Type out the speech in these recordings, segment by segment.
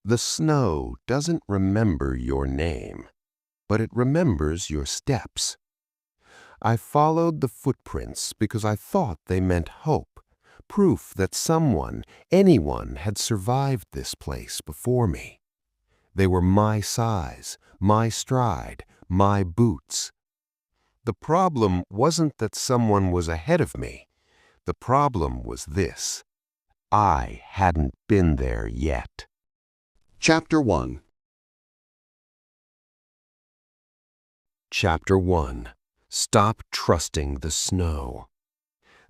The snow doesn't remember your name, but it remembers your steps. I followed the footprints because I thought they meant hope, proof that someone, anyone, had survived this place before me. They were my size, my stride, my boots. The problem wasn't that someone was ahead of me. The problem was this: I hadn't been there yet. Chapter 1. Chapter 1. Stop trusting the snow.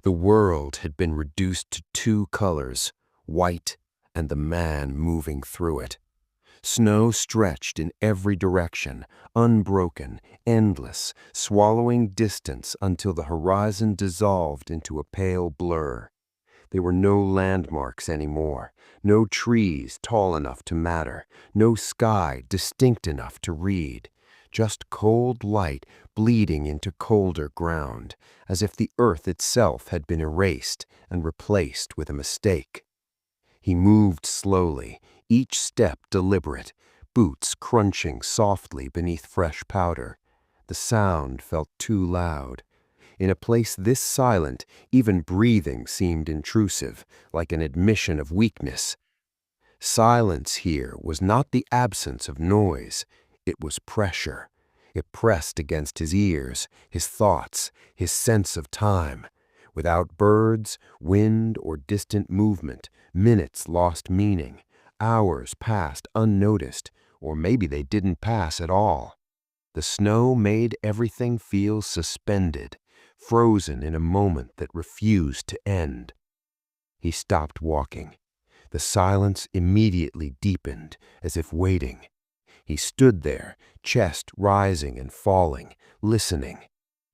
The world had been reduced to two colors, white and the man moving through it. Snow stretched in every direction, unbroken, endless, swallowing distance until the horizon dissolved into a pale blur. There were no landmarks anymore, no trees tall enough to matter, no sky distinct enough to read, just cold light bleeding into colder ground, as if the earth itself had been erased and replaced with a mistake. He moved slowly, each step deliberate, boots crunching softly beneath fresh powder. The sound felt too loud. In a place this silent, even breathing seemed intrusive, like an admission of weakness. Silence here was not the absence of noise, it was pressure. It pressed against his ears, his thoughts, his sense of time. Without birds, wind, or distant movement, minutes lost meaning. Hours passed unnoticed, or maybe they didn't pass at all. The snow made everything feel suspended, frozen in a moment that refused to end. He stopped walking. The silence immediately deepened, as if waiting. He stood there, chest rising and falling, listening.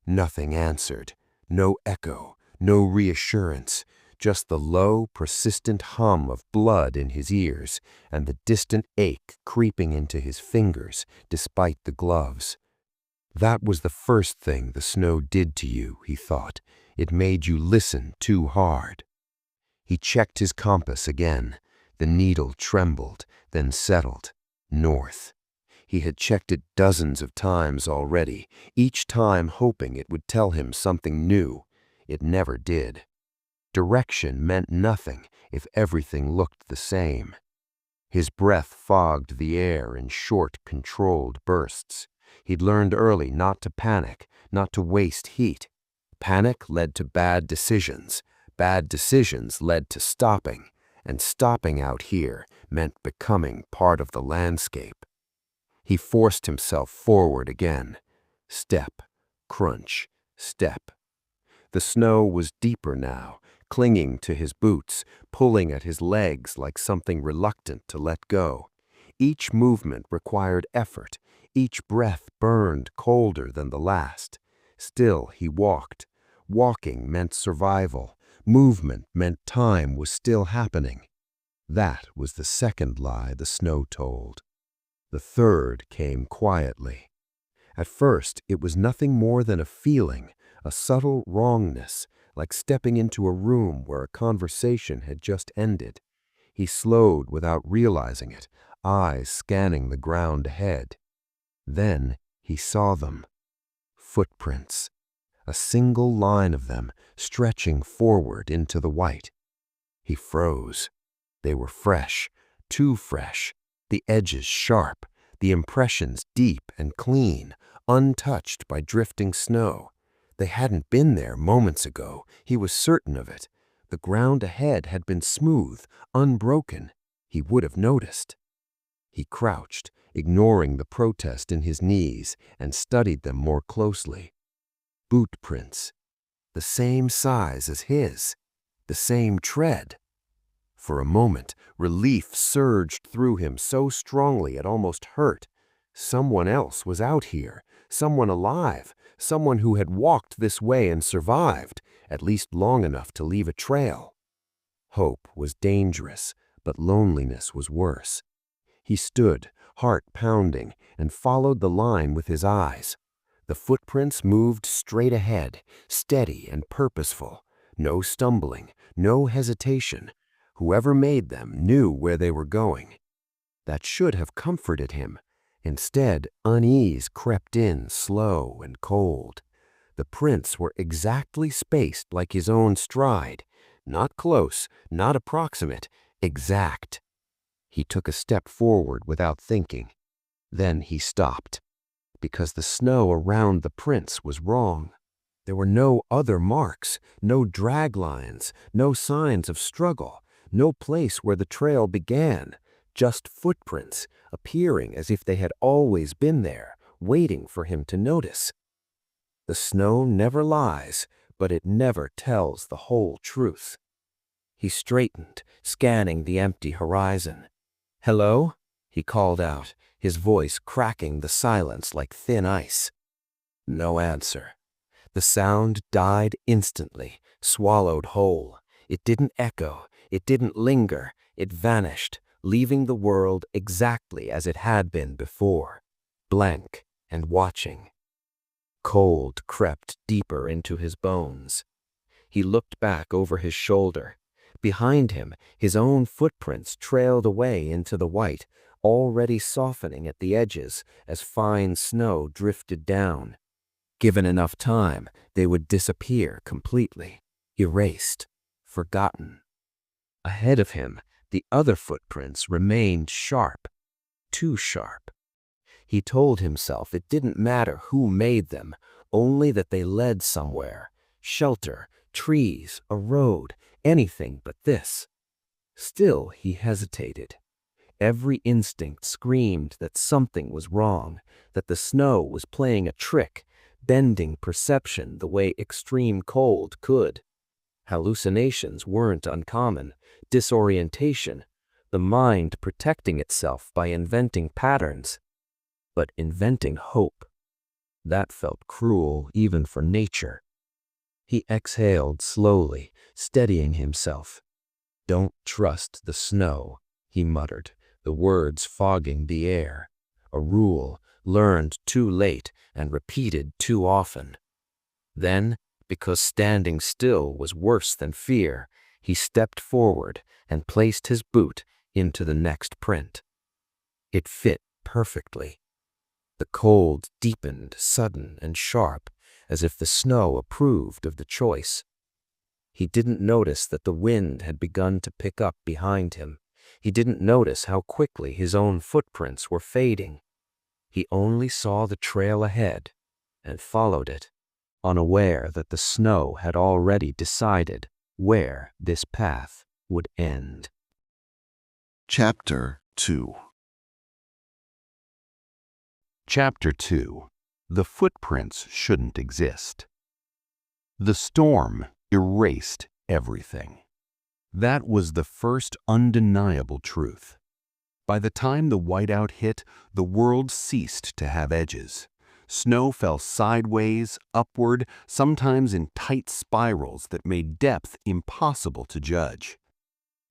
Nothing answered, no echo, no reassurance, just the low, persistent hum of blood in his ears and the distant ache creeping into his fingers despite the gloves. That was the first thing the snow did to you, he thought. It made you listen too hard. He checked his compass again. The needle trembled, then settled. North. He had checked it dozens of times already, each time hoping it would tell him something new. It never did. Direction meant nothing if everything looked the same. His breath fogged the air in short, controlled bursts. He'd learned early not to panic, not to waste heat. Panic led to bad decisions. Bad decisions led to stopping, and stopping out here meant becoming part of the landscape. He forced himself forward again. Step, crunch, step. The snow was deeper now, clinging to his boots, pulling at his legs like something reluctant to let go. Each movement required effort. Each breath burned colder than the last. Still he walked. Walking meant survival. Movement meant time was still happening. That was the second lie the snow told. The third came quietly. At first, it was nothing more than a feeling, a subtle wrongness, like stepping into a room where a conversation had just ended. He slowed without realizing it, eyes scanning the ground ahead. Then he saw them. Footprints. A single line of them stretching forward into the white. He froze. They were fresh, too fresh, the edges sharp, the impressions deep and clean, untouched by drifting snow. They hadn't been there moments ago. He was certain of it. The ground ahead had been smooth, unbroken. He would have noticed. He crouched, ignoring the protest in his knees, and studied them more closely. Boot prints. The same size as his. The same tread. For a moment, relief surged through him so strongly it almost hurt. Someone else was out here, someone alive, someone who had walked this way and survived, at least long enough to leave a trail. Hope was dangerous, but loneliness was worse. He stood, heart pounding, and followed the line with his eyes. The footprints moved straight ahead, steady and purposeful. No stumbling, no hesitation. Whoever made them knew where they were going. That should have comforted him. Instead, unease crept in slow and cold. The prints were exactly spaced like his own stride. Not close, not approximate, exact. He took a step forward without thinking. Then he stopped, because the snow around the prints was wrong. There were no other marks, no drag lines, no signs of struggle, no place where the trail began, just footprints appearing as if they had always been there, waiting for him to notice. The snow never lies, but it never tells the whole truth. He straightened, scanning the empty horizon. "Hello?" he called out, his voice cracking the silence like thin ice. No answer. The sound died instantly, swallowed whole. It didn't echo, it didn't linger, it vanished, leaving the world exactly as it had been before, blank and watching. Cold crept deeper into his bones. He looked back over his shoulder. Behind him, his own footprints trailed away into the white, already softening at the edges as fine snow drifted down. Given enough time, they would disappear completely, erased, forgotten. Ahead of him, the other footprints remained sharp, too sharp. He told himself it didn't matter who made them, only that they led somewhere. Shelter, trees, a road, anything but this. Still he hesitated. Every instinct screamed that something was wrong, that the snow was playing a trick, bending perception the way extreme cold could. Hallucinations weren't uncommon, disorientation, the mind protecting itself by inventing patterns. But inventing hope, that felt cruel even for nature. He exhaled slowly, steadying himself. "Don't trust the snow," he muttered, the words fogging the air. A rule learned too late and repeated too often. Then, because standing still was worse than fear, he stepped forward and placed his boot into the next print. It fit perfectly. The cold deepened, sudden and sharp, as if the snow approved of the choice. He didn't notice that the wind had begun to pick up behind him. He didn't notice how quickly his own footprints were fading. He only saw the trail ahead and followed it, unaware that the snow had already decided where this path would end. Chapter 2. Chapter 2. The Footprints Shouldn't Exist. The storm erased everything. That was the first undeniable truth. By the time the whiteout hit, the world ceased to have edges. Snow fell sideways, upward, sometimes in tight spirals that made depth impossible to judge.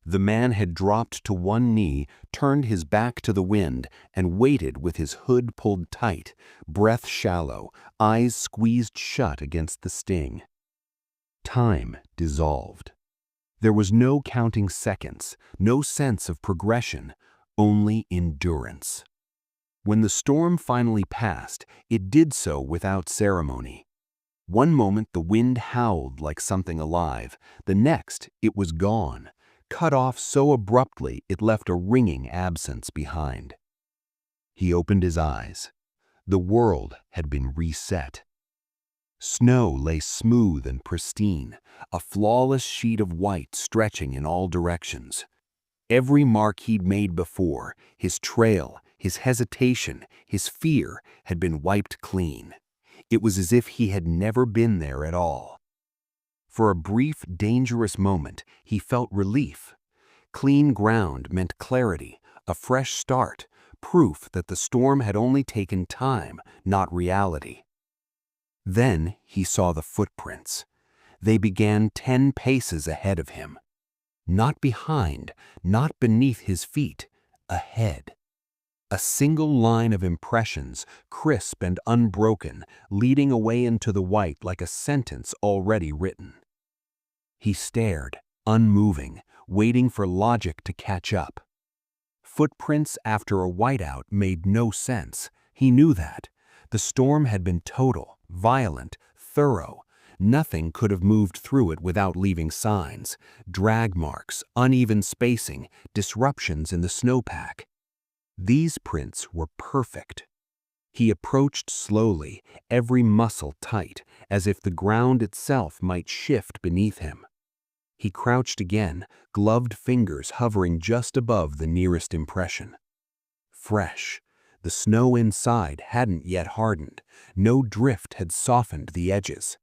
The man had dropped to one knee, turned his back to the wind, and waited with his hood pulled tight, breath shallow, eyes squeezed shut against the sting. Time dissolved. There was no counting seconds, no sense of progression, only endurance. When the storm finally passed, it did so without ceremony. One moment the wind howled like something alive, the next it was gone, cut off so abruptly it left a ringing absence behind. He opened his eyes. The world had been reset. Snow lay smooth and pristine, a flawless sheet of white stretching in all directions. Every mark he'd made before, his trail, his hesitation, his fear, had been wiped clean. It was as if he had never been there at all. For a brief, dangerous moment, he felt relief. Clean ground meant clarity, a fresh start, proof that the storm had only taken time, not reality. Then he saw the footprints. They began 10 paces ahead of him. Not behind, not beneath his feet, ahead. A single line of impressions, crisp and unbroken, leading away into the white like a sentence already written. He stared, unmoving, waiting for logic to catch up. Footprints after a whiteout made no sense. He knew that. The storm had been total, violent, thorough. Nothing could have moved through it without leaving signs, drag marks, uneven spacing, disruptions in the snowpack. These prints were perfect. He approached slowly, every muscle tight, as if the ground itself might shift beneath him. He crouched again, gloved fingers hovering just above the nearest impression. Fresh. The snow inside hadn't yet hardened. No drift had softened the edges.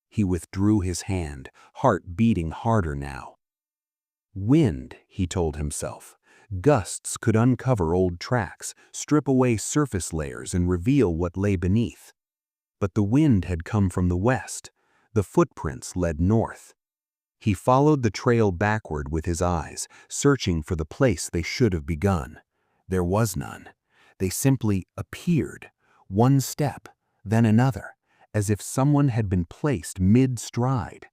He withdrew his hand, heart beating harder now. Wind, he told himself. Gusts could uncover old tracks, strip away surface layers and reveal what lay beneath. But the wind had come from the west. The footprints led north. He followed the trail backward with his eyes, searching for the place they should have begun. There was none. They simply appeared, one step, then another, as if someone had been placed mid-stride.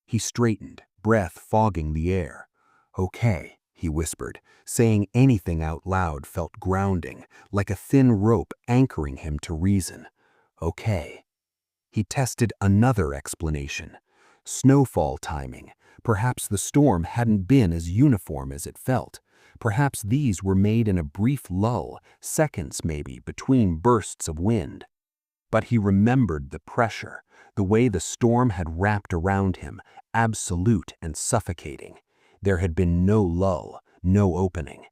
He straightened, breath fogging the air. "Okay," he whispered. Saying anything out loud felt grounding, like a thin rope anchoring him to reason. "Okay." He tested another explanation. Snowfall timing. Perhaps the storm hadn't been as uniform as it felt. Perhaps these were made in a brief lull, seconds maybe, between bursts of wind. But he remembered the pressure, the way the storm had wrapped around him, absolute and suffocating. There had been no lull, no opening.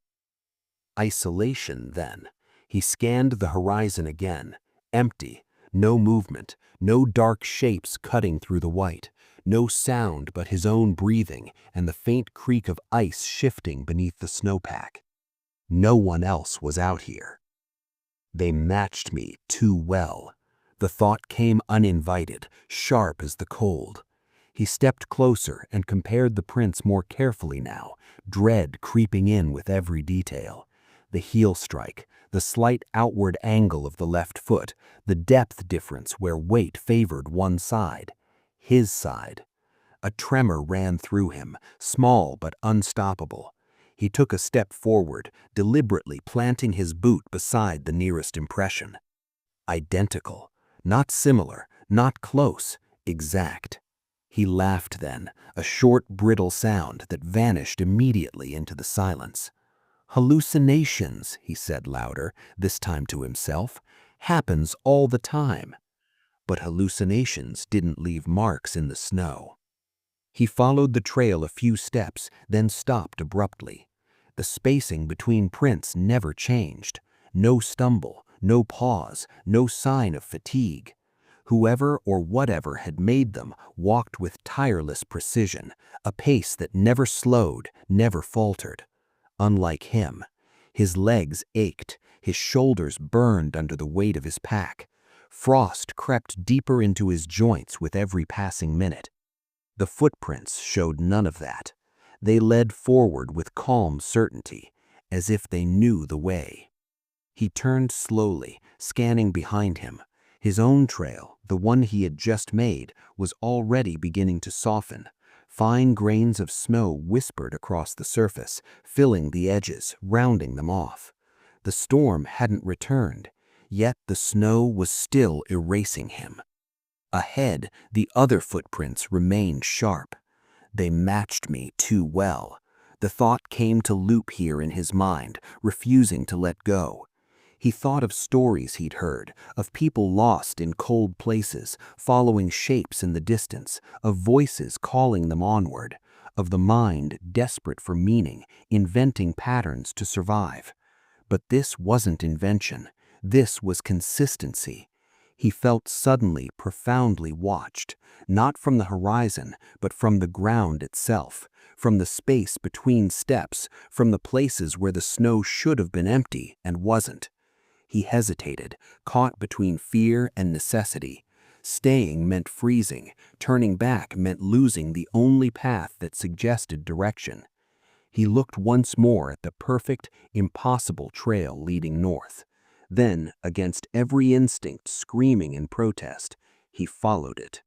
Isolation, then. He scanned the horizon again. Empty. No movement, no dark shapes cutting through the white. No sound but his own breathing and the faint creak of ice shifting beneath the snowpack. No one else was out here. They matched me too well. The thought came uninvited, sharp as the cold. He stepped closer and compared the prints more carefully now, dread creeping in with every detail. The heel strike, the slight outward angle of the left foot, the depth difference where weight favored one side. His side. A tremor ran through him, small but unstoppable. He took a step forward, deliberately planting his boot beside the nearest impression. Identical. Not similar, not close, exact. He laughed then, a short, brittle sound that vanished immediately into the silence. "Hallucinations," he said louder, this time to himself, "happens all the time." But hallucinations didn't leave marks in the snow. He followed the trail a few steps, then stopped abruptly. The spacing between prints never changed. No stumble, no pause, no sign of fatigue. Whoever or whatever had made them walked with tireless precision, a pace that never slowed, never faltered. Unlike him, his legs ached, his shoulders burned under the weight of his pack. Frost crept deeper into his joints with every passing minute. The footprints showed none of that. They led forward with calm certainty, as if they knew the way. He turned slowly, scanning behind him. His own trail, the one he had just made, was already beginning to soften. Fine grains of snow whispered across the surface, filling the edges, rounding them off. The storm hadn't returned, yet the snow was still erasing him. Ahead, the other footprints remained sharp. They matched me too well. The thought came to loop here in his mind, refusing to let go. He thought of stories he'd heard, of people lost in cold places, following shapes in the distance, of voices calling them onward, of the mind desperate for meaning, inventing patterns to survive. But this wasn't invention. This was consistency. He felt suddenly profoundly watched, not from the horizon, but from the ground itself, from the space between steps, from the places where the snow should have been empty and wasn't. He hesitated, caught between fear and necessity. Staying meant freezing, turning back meant losing the only path that suggested direction. He looked once more at the perfect, impossible trail leading north. Then, against every instinct screaming in protest, he followed it.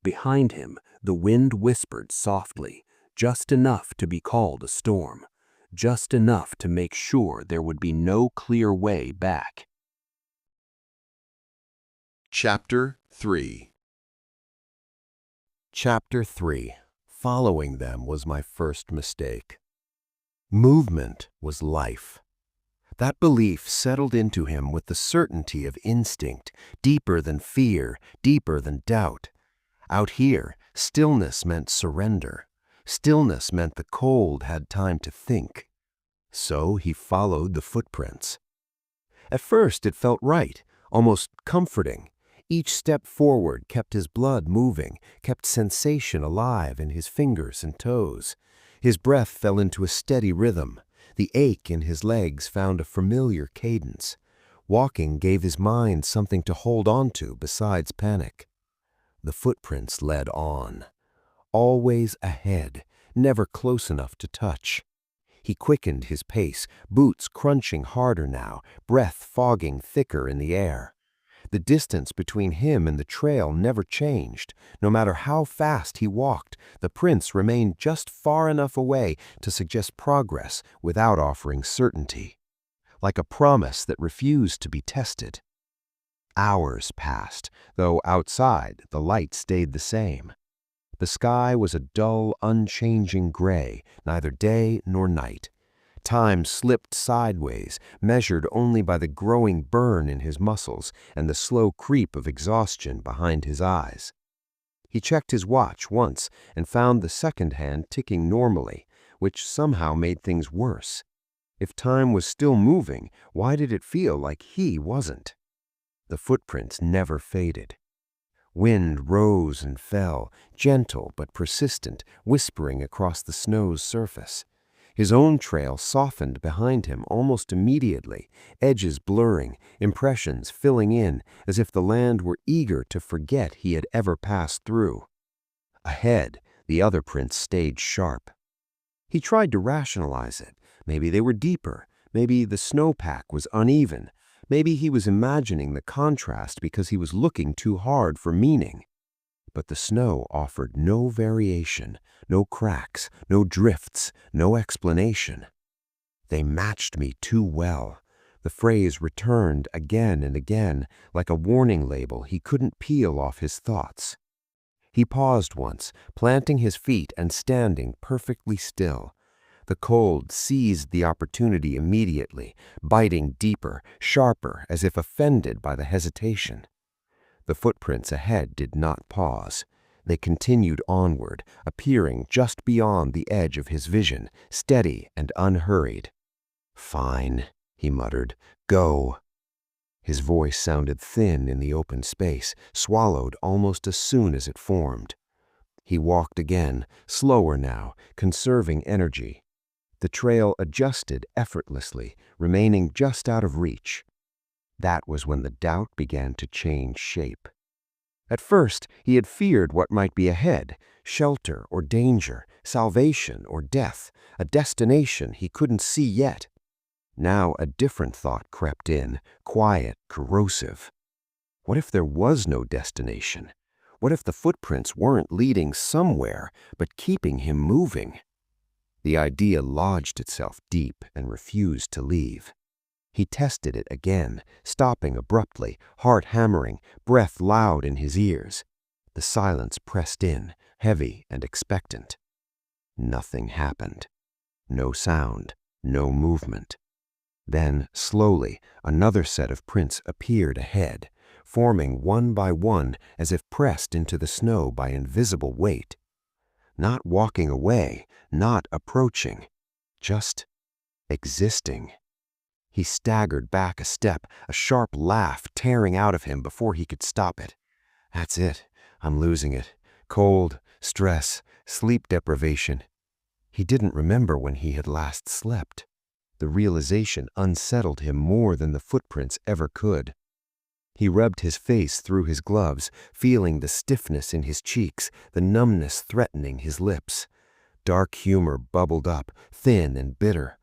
Behind him, the wind whispered softly, just enough to be called a storm. just enough to make sure there would be no clear way back. Chapter 3. Chapter 3. Following them was my first mistake. Movement was life. That belief settled into him with the certainty of instinct, deeper than fear, deeper than doubt. Out here, stillness meant surrender. Stillness meant the cold had time to think. So he followed the footprints. At first it felt right, almost comforting. Each step forward kept his blood moving, kept sensation alive in his fingers and toes. His breath fell into a steady rhythm. The ache in his legs found a familiar cadence. Walking gave his mind something to hold on to besides panic. The footprints led on. Always ahead, never close enough to touch. He quickened his pace, boots crunching harder now, breath fogging thicker in the air. The distance between him and the trail never changed. No matter how fast he walked, the prints remained just far enough away to suggest progress without offering certainty. Like a promise that refused to be tested. Hours passed, though outside the light stayed the same. The sky was a dull, unchanging gray, neither day nor night. Time slipped sideways, measured only by the growing burn in his muscles and the slow creep of exhaustion behind his eyes. He checked his watch once and found the second hand ticking normally, which somehow made things worse. If time was still moving, why did it feel like he wasn't? The footprints never faded. Wind rose and fell, gentle but persistent, whispering across the snow's surface. His own trail softened behind him almost immediately, edges blurring, impressions filling in, as if the land were eager to forget he had ever passed through. Ahead, the other prints stayed sharp. He tried to rationalize it. Maybe they were deeper. Maybe the snowpack was uneven. Maybe he was imagining the contrast because he was looking too hard for meaning. But the snow offered no variation, no cracks, no drifts, no explanation. They matched me too well. The phrase returned again and again, like a warning label he couldn't peel off his thoughts. He paused once, planting his feet and standing perfectly still. The cold seized the opportunity immediately, biting deeper, sharper, as if offended by the hesitation. The footprints ahead did not pause. They continued onward, appearing just beyond the edge of his vision, steady and unhurried. "Fine," he muttered. "Go." His voice sounded thin in the open space, swallowed almost as soon as it formed. He walked again, slower now, conserving energy. The trail adjusted effortlessly, remaining just out of reach. That was when the doubt began to change shape. At first, he had feared what might be ahead, shelter or danger, salvation or death, a destination he couldn't see yet. Now a different thought crept in, quiet, corrosive. What if there was no destination? What if the footprints weren't leading somewhere, but keeping him moving? The idea lodged itself deep and refused to leave. He tested it again, stopping abruptly, heart hammering, breath loud in his ears. The silence pressed in, heavy and expectant. Nothing happened. No sound, no movement. Then, slowly, another set of prints appeared ahead, forming one by one as if pressed into the snow by invisible weight. Not walking away, not approaching, just existing. He staggered back a step, a sharp laugh tearing out of him before he could stop it. "That's it. I'm losing it. Cold, stress, sleep deprivation." He didn't remember when he had last slept. The realization unsettled him more than the footprints ever could. He rubbed his face through his gloves, feeling the stiffness in his cheeks, the numbness threatening his lips. Dark humor bubbled up, thin and bitter.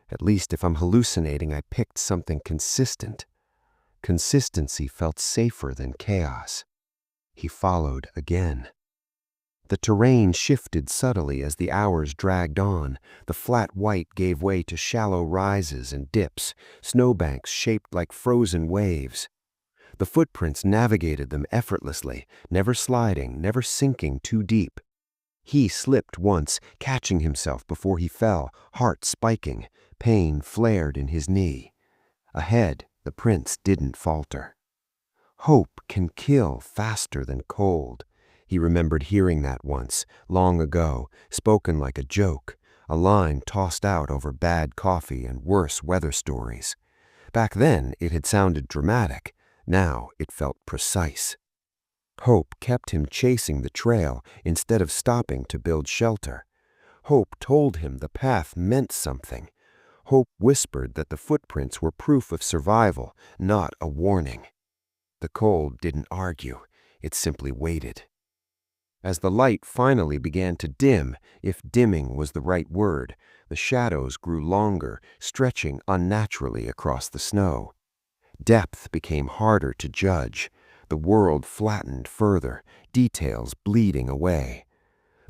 At least if I'm hallucinating, I picked something consistent. Consistency felt safer than chaos. He followed again. The terrain shifted subtly as the hours dragged on. The flat white gave way to shallow rises and dips, snowbanks shaped like frozen waves. The footprints navigated them effortlessly, never sliding, never sinking too deep. He slipped once, catching himself before he fell, heart spiking. Pain flared in his knee. Ahead, the prince didn't falter. Hope can kill faster than cold. He remembered hearing that once, long ago, spoken like a joke, a line tossed out over bad coffee and worse weather stories. Back then, it had sounded dramatic. Now it felt precise. Hope kept him chasing the trail instead of stopping to build shelter. Hope told him the path meant something. Hope whispered that the footprints were proof of survival, not a warning. The cold didn't argue. It simply waited. As the light finally began to dim, if dimming was the right word, the shadows grew longer, stretching unnaturally across the snow. Depth became harder to judge. The world flattened further, details bleeding away.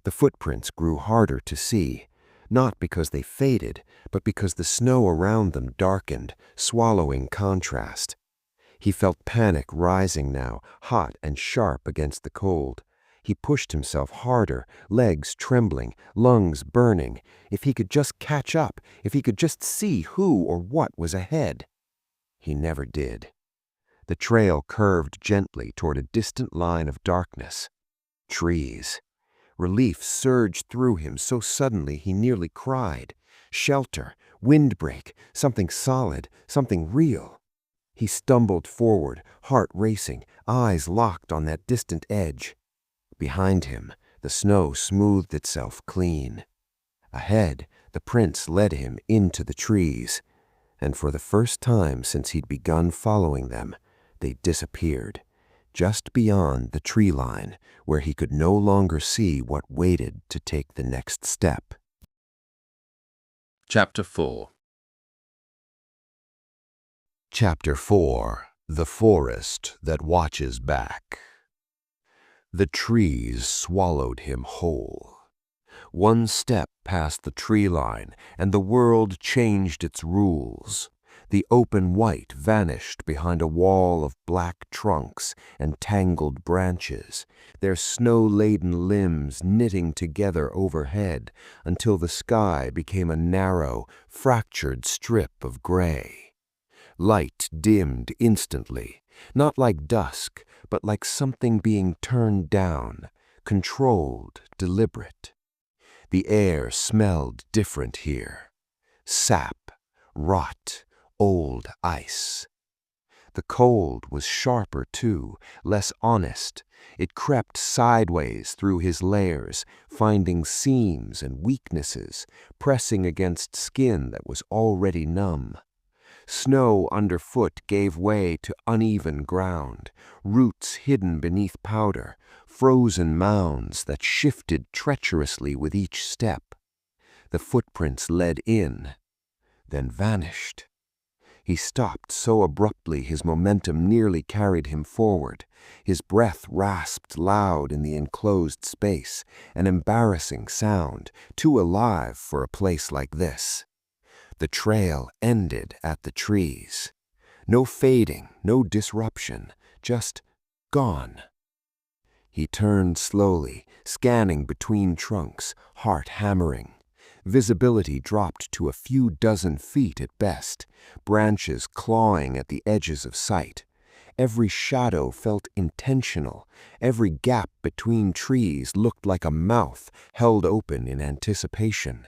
The footprints grew harder to see, not because they faded, but because the snow around them darkened, swallowing contrast. He felt panic rising now, hot and sharp against the cold. He pushed himself harder, legs trembling, lungs burning. If he could just catch up, if he could just see who or what was ahead. He never did. The trail curved gently toward a distant line of darkness. Trees. Relief surged through him so suddenly he nearly cried. Shelter, windbreak, something solid, something real. He stumbled forward, heart racing, eyes locked on that distant edge. Behind him, the snow smoothed itself clean. Ahead, the prince led him into the trees, and for the first time since he'd begun following them, they disappeared, just beyond the tree line, where he could no longer see what waited to take the next step. Chapter 4. Chapter 4. The Forest That Watches Back. The trees swallowed him whole. One step past the tree line, and the world changed its rules. The open white vanished behind a wall of black trunks and tangled branches, their snow-laden limbs knitting together overhead until the sky became a narrow, fractured strip of gray. Light dimmed instantly, not like dusk, but like something being turned down, controlled, deliberate. The air smelled different here. Sap, rot, old ice. The cold was sharper too, less honest. It crept sideways through his layers, finding seams and weaknesses, pressing against skin that was already numb. Snow underfoot gave way to uneven ground, roots hidden beneath powder, frozen mounds that shifted treacherously with each step. The footprints led in, then vanished. He stopped so abruptly his momentum nearly carried him forward. His breath rasped loud in the enclosed space, an embarrassing sound, too alive for a place like this. The trail ended at the trees. No fading, no disruption, just gone. He turned slowly, scanning between trunks, heart hammering. Visibility dropped to a few dozen feet at best, branches clawing at the edges of sight. Every shadow felt intentional. Every gap between trees looked like a mouth held open in anticipation.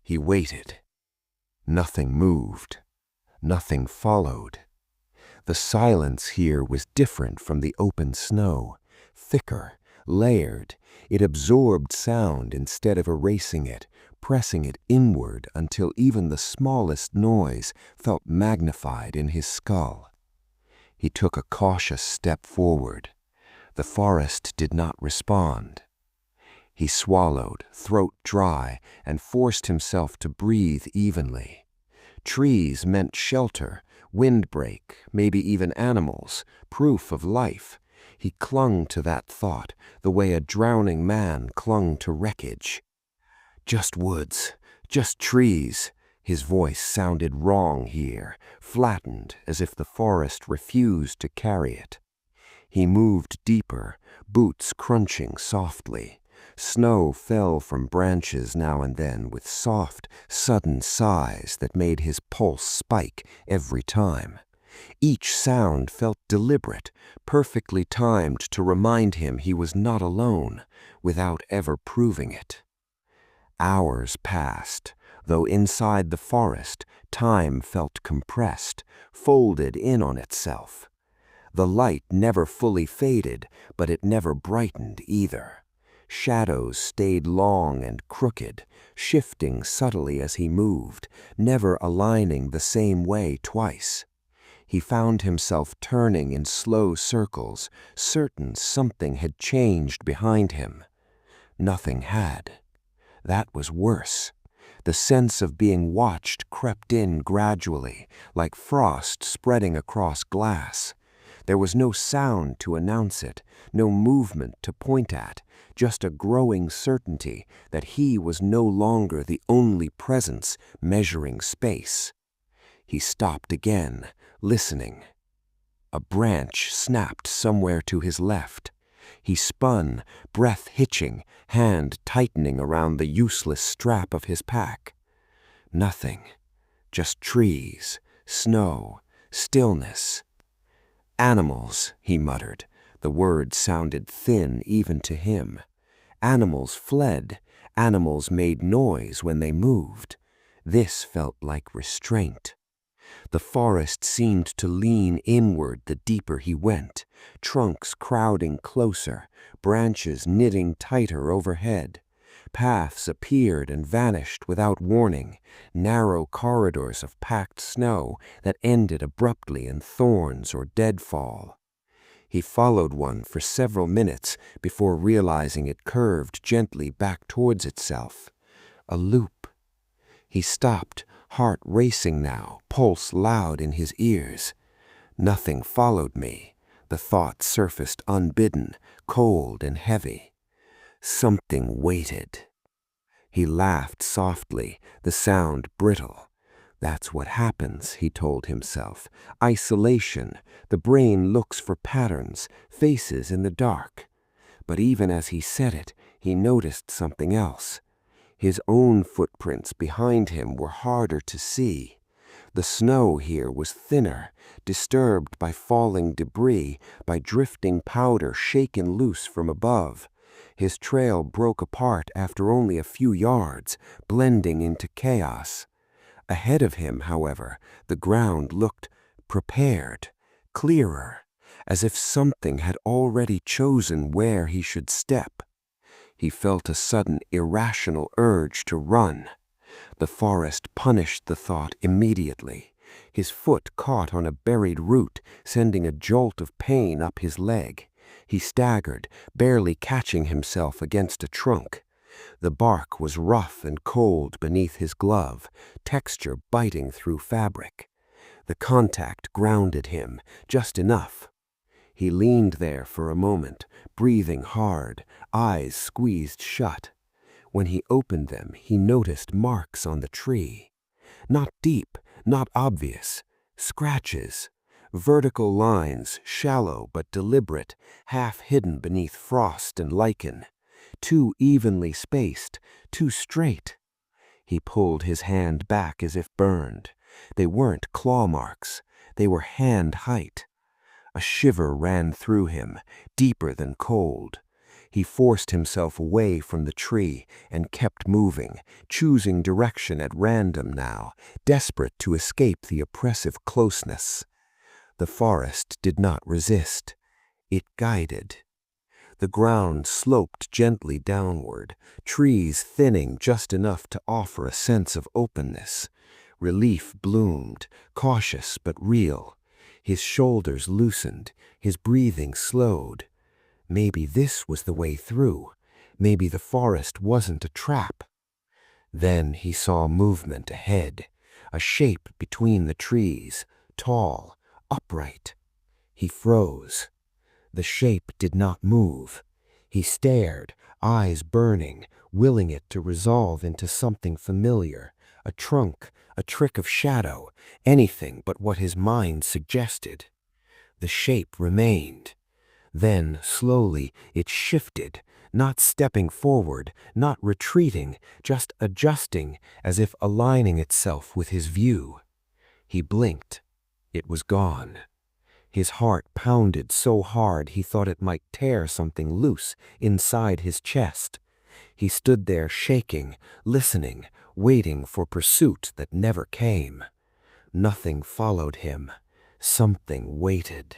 He waited. Nothing moved. Nothing followed. The silence here was different from the open snow, thicker, layered. It absorbed sound instead of erasing it, pressing it inward until even the smallest noise felt magnified in his skull. He took a cautious step forward. The forest did not respond. He swallowed, throat dry, and forced himself to breathe evenly. Trees meant shelter, windbreak, maybe even animals, proof of life. He clung to that thought the way a drowning man clung to wreckage. Just woods, just trees. His voice sounded wrong here, flattened as if the forest refused to carry it. He moved deeper, boots crunching softly. Snow fell from branches now and then with soft, sudden sighs that made his pulse spike every time. Each sound felt deliberate, perfectly timed to remind him he was not alone, without ever proving it. Hours passed, though inside the forest, time felt compressed, folded in on itself. The light never fully faded, but it never brightened either. Shadows stayed long and crooked, shifting subtly as he moved, never aligning the same way twice. He found himself turning in slow circles, certain something had changed behind him. Nothing had. That was worse. The sense of being watched crept in gradually, like frost spreading across glass. There was no sound to announce it, no movement to point at, just a growing certainty that he was no longer the only presence measuring space. He stopped again, listening. A branch snapped somewhere to his left. He spun, breath hitching, hand tightening around the useless strap of his pack. Nothing. Just trees, snow, stillness. Animals, he muttered. The words sounded thin even to him. Animals fled. Animals made noise when they moved. This felt like restraint. The forest seemed to lean inward the deeper he went, trunks crowding closer, branches knitting tighter overhead. Paths appeared and vanished without warning, narrow corridors of packed snow that ended abruptly in thorns or deadfall. He followed one for several minutes before realizing it curved gently back towards itself. A loop. He stopped, heart racing now, pulse loud in his ears. Nothing followed me. The thought surfaced unbidden, cold and heavy. Something waited. He laughed softly, the sound brittle. That's what happens, he told himself. Isolation. The brain looks for patterns, faces in the dark. But even as he said it, he noticed something else. His own footprints behind him were harder to see. The snow here was thinner, disturbed by falling debris, by drifting powder shaken loose from above. His trail broke apart after only a few yards, blending into chaos. Ahead of him, however, the ground looked prepared, clearer, as if something had already chosen where he should step. He felt a sudden irrational urge to run. The forest punished the thought immediately. His foot caught on a buried root, sending a jolt of pain up his leg. He staggered, barely catching himself against a trunk. The bark was rough and cold beneath his glove, texture biting through fabric. The contact grounded him, just enough. He leaned there for a moment, breathing hard, eyes squeezed shut. When he opened them, he noticed marks on the tree. Not deep, not obvious. Scratches. Vertical lines, shallow but deliberate, half hidden beneath frost and lichen. Too evenly spaced, too straight. He pulled his hand back as if burned. They weren't claw marks. They were hand height. A shiver ran through him, deeper than cold. He forced himself away from the tree and kept moving, choosing direction at random now, desperate to escape the oppressive closeness. The forest did not resist. It guided. The ground sloped gently downward, trees thinning just enough to offer a sense of openness. Relief bloomed, cautious but real. His shoulders loosened, his breathing slowed. Maybe this was the way through. Maybe the forest wasn't a trap. Then he saw movement ahead, a shape between the trees, tall, upright. He froze. The shape did not move. He stared, eyes burning, willing it to resolve into something familiar, a trunk, a trick of shadow, anything but what his mind suggested. The shape remained. Then, slowly, it shifted, not stepping forward, not retreating, just adjusting as if aligning itself with his view. He blinked. It was gone. His heart pounded so hard he thought it might tear something loose inside his chest. He stood there shaking, listening, waiting for pursuit that never came. Nothing followed him. Something waited.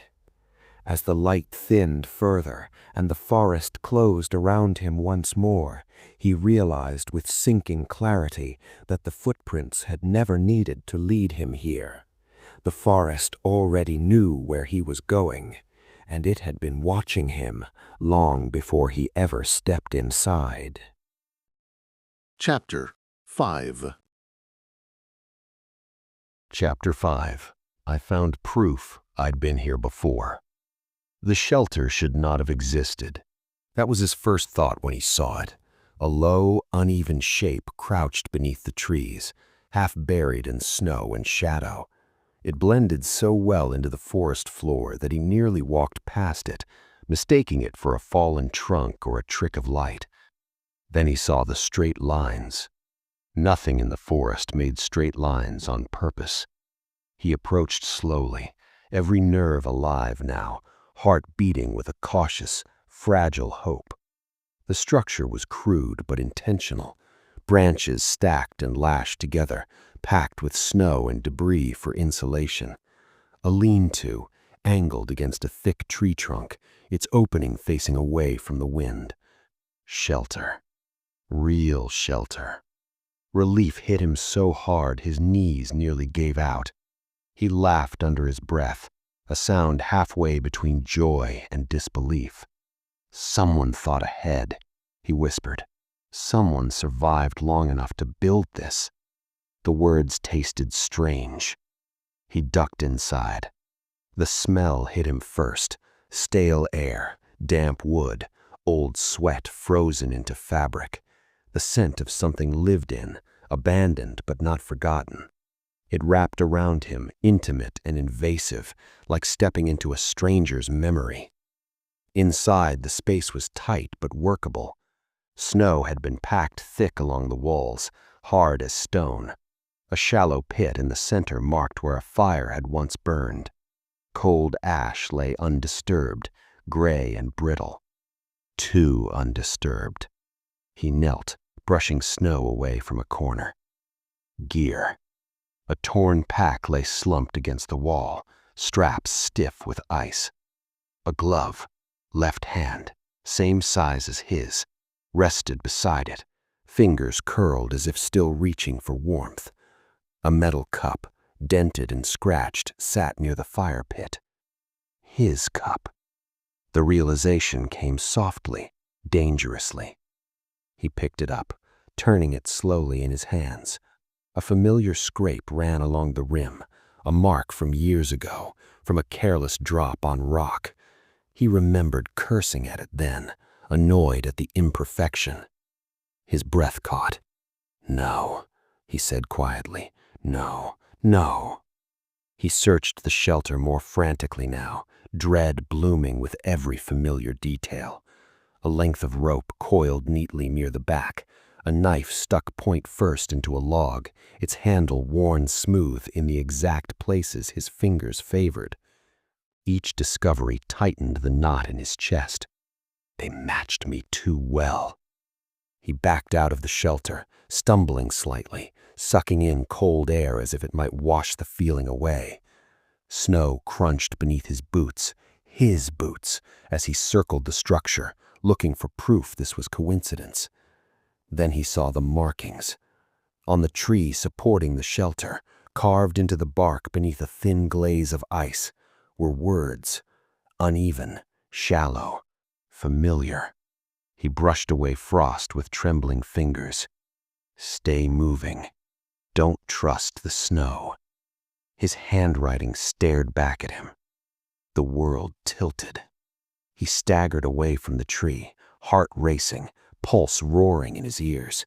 As the light thinned further and the forest closed around him once more, he realized with sinking clarity that the footprints had never needed to lead him here. The forest already knew where he was going, and it had been watching him long before he ever stepped inside. Chapter 5. Chapter 5. I found proof I'd been here before. The shelter should not have existed. That was his first thought when he saw it. A low, uneven shape crouched beneath the trees, half buried in snow and shadow. It blended so well into the forest floor that he nearly walked past it, mistaking it for a fallen trunk or a trick of light. Then he saw the straight lines. Nothing in the forest made straight lines on purpose. He approached slowly, every nerve alive now, heart beating with a cautious, fragile hope. The structure was crude but intentional, branches stacked and lashed together, packed with snow and debris for insulation. A lean-to, angled against a thick tree trunk, its opening facing away from the wind. Shelter. Real shelter. Relief hit him so hard his knees nearly gave out. He laughed under his breath, a sound halfway between joy and disbelief. Someone thought ahead, he whispered. Someone survived long enough to build this. The words tasted strange. He ducked inside. The smell hit him first. Stale air, damp wood, old sweat frozen into fabric. The scent of something lived in, abandoned but not forgotten. It wrapped around him, intimate and invasive, like stepping into a stranger's memory. Inside, the space was tight but workable. Snow had been packed thick along the walls, hard as stone. A shallow pit in the center marked where a fire had once burned. Cold ash lay undisturbed, gray and brittle. Too undisturbed. He knelt, brushing snow away from a corner. Gear. A torn pack lay slumped against the wall, straps stiff with ice. A glove, left hand, same size as his, rested beside it, fingers curled as if still reaching for warmth. A metal cup, dented and scratched, sat near the fire pit. His cup. The realization came softly, dangerously. He picked it up, turning it slowly in his hands. A familiar scrape ran along the rim, a mark from years ago, from a careless drop on rock. He remembered cursing at it then, annoyed at the imperfection. His breath caught. No, he said quietly. No, no. He searched the shelter more frantically now, dread blooming with every familiar detail. A length of rope coiled neatly near the back, a knife stuck point first into a log, its handle worn smooth in the exact places his fingers favored. Each discovery tightened the knot in his chest. They matched me too well. He backed out of the shelter, stumbling slightly, sucking in cold air as if it might wash the feeling away. Snow crunched beneath his boots, as he circled the structure, looking for proof this was coincidence. Then he saw the markings. On the tree supporting the shelter, carved into the bark beneath a thin glaze of ice, were words, uneven, shallow, familiar. He brushed away frost with trembling fingers. Stay moving. Don't trust the snow. His handwriting stared back at him. The world tilted. He staggered away from the tree, heart racing, pulse roaring in his ears.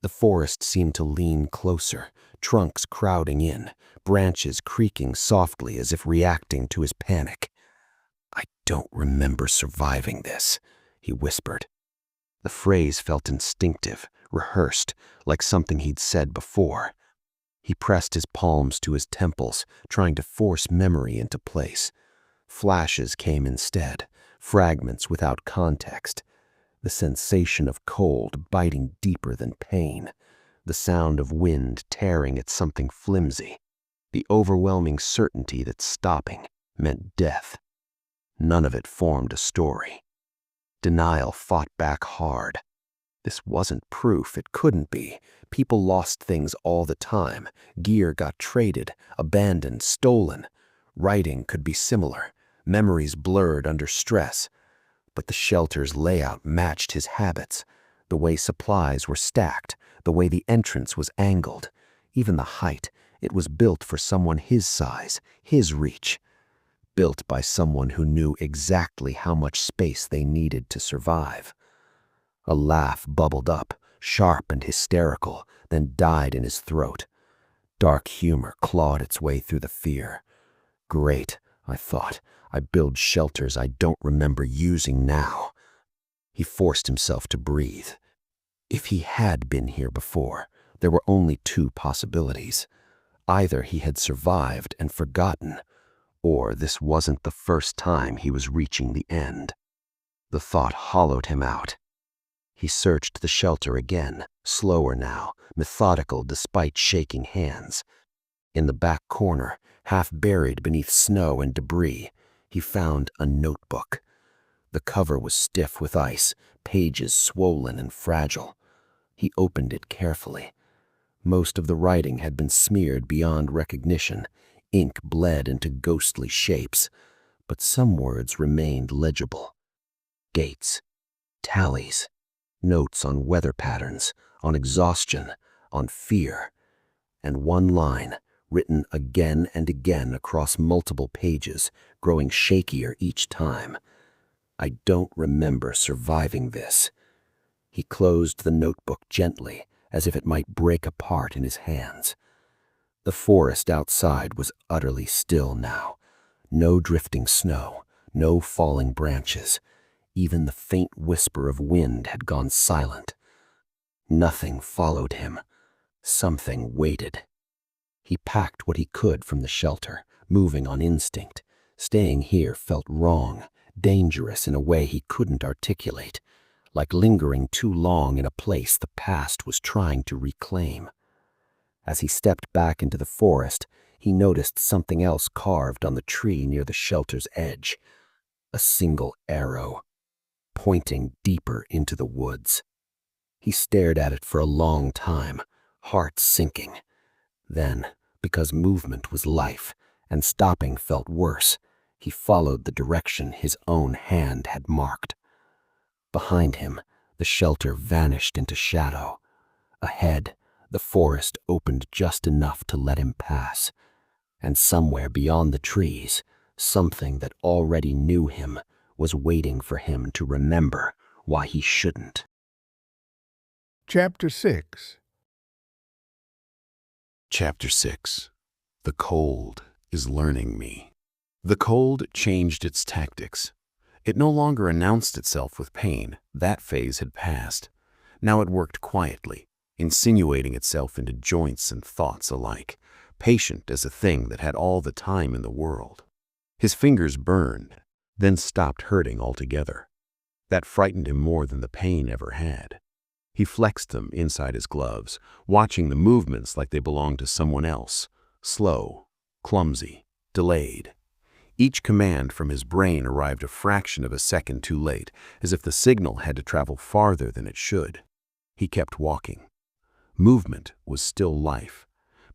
The forest seemed to lean closer, trunks crowding in, branches creaking softly as if reacting to his panic. "I don't remember surviving this," he whispered. The phrase felt instinctive, rehearsed, like something he'd said before. He pressed his palms to his temples, trying to force memory into place. Flashes came instead, fragments without context. The sensation of cold biting deeper than pain, the sound of wind tearing at something flimsy, the overwhelming certainty that stopping meant death. None of it formed a story. Denial fought back hard. This wasn't proof, it couldn't be. People lost things all the time. Gear got traded, abandoned, stolen. Writing could be similar, memories blurred under stress. But the shelter's layout matched his habits. The way supplies were stacked, the way the entrance was angled. Even the height, it was built for someone his size, his reach. Built by someone who knew exactly how much space they needed to survive. A laugh bubbled up, sharp and hysterical, then died in his throat. Dark humor clawed its way through the fear. Great, I thought. I build shelters I don't remember using now. He forced himself to breathe. If he had been here before, there were only two possibilities. Either he had survived and forgotten, or this wasn't the first time he was reaching the end. The thought hollowed him out. He searched the shelter again, slower now, methodical despite shaking hands. In the back corner, half buried beneath snow and debris, he found a notebook. The cover was stiff with ice, pages swollen and fragile. He opened it carefully. Most of the writing had been smeared beyond recognition. Ink bled into ghostly shapes, but some words remained legible. Gates, tallies, notes on weather patterns, on exhaustion, on fear, and one line, written again and again across multiple pages, growing shakier each time. "I don't remember surviving this." He closed the notebook gently, as if it might break apart in his hands. The forest outside was utterly still now. No drifting snow, no falling branches. Even the faint whisper of wind had gone silent. Nothing followed him. Something waited. He packed what he could from the shelter, moving on instinct. Staying here felt wrong, dangerous in a way he couldn't articulate, like lingering too long in a place the past was trying to reclaim. As he stepped back into the forest, he noticed something else carved on the tree near the shelter's edge. A single arrow, pointing deeper into the woods. He stared at it for a long time, heart sinking. Then, because movement was life, and stopping felt worse, he followed the direction his own hand had marked. Behind him, the shelter vanished into shadow. Ahead, the forest opened just enough to let him pass. And somewhere beyond the trees, something that already knew him was waiting for him to remember why he shouldn't. Chapter 6. Chapter 6. The cold is learning me. The cold changed its tactics. It no longer announced itself with pain. That phase had passed. Now it worked quietly, insinuating itself into joints and thoughts alike, patient as a thing that had all the time in the world. His fingers burned, then stopped hurting altogether. That frightened him more than the pain ever had. He flexed them inside his gloves, watching the movements like they belonged to someone else, slow, clumsy, delayed. Each command from his brain arrived a fraction of a second too late, as if the signal had to travel farther than it should. He kept walking. Movement was still life,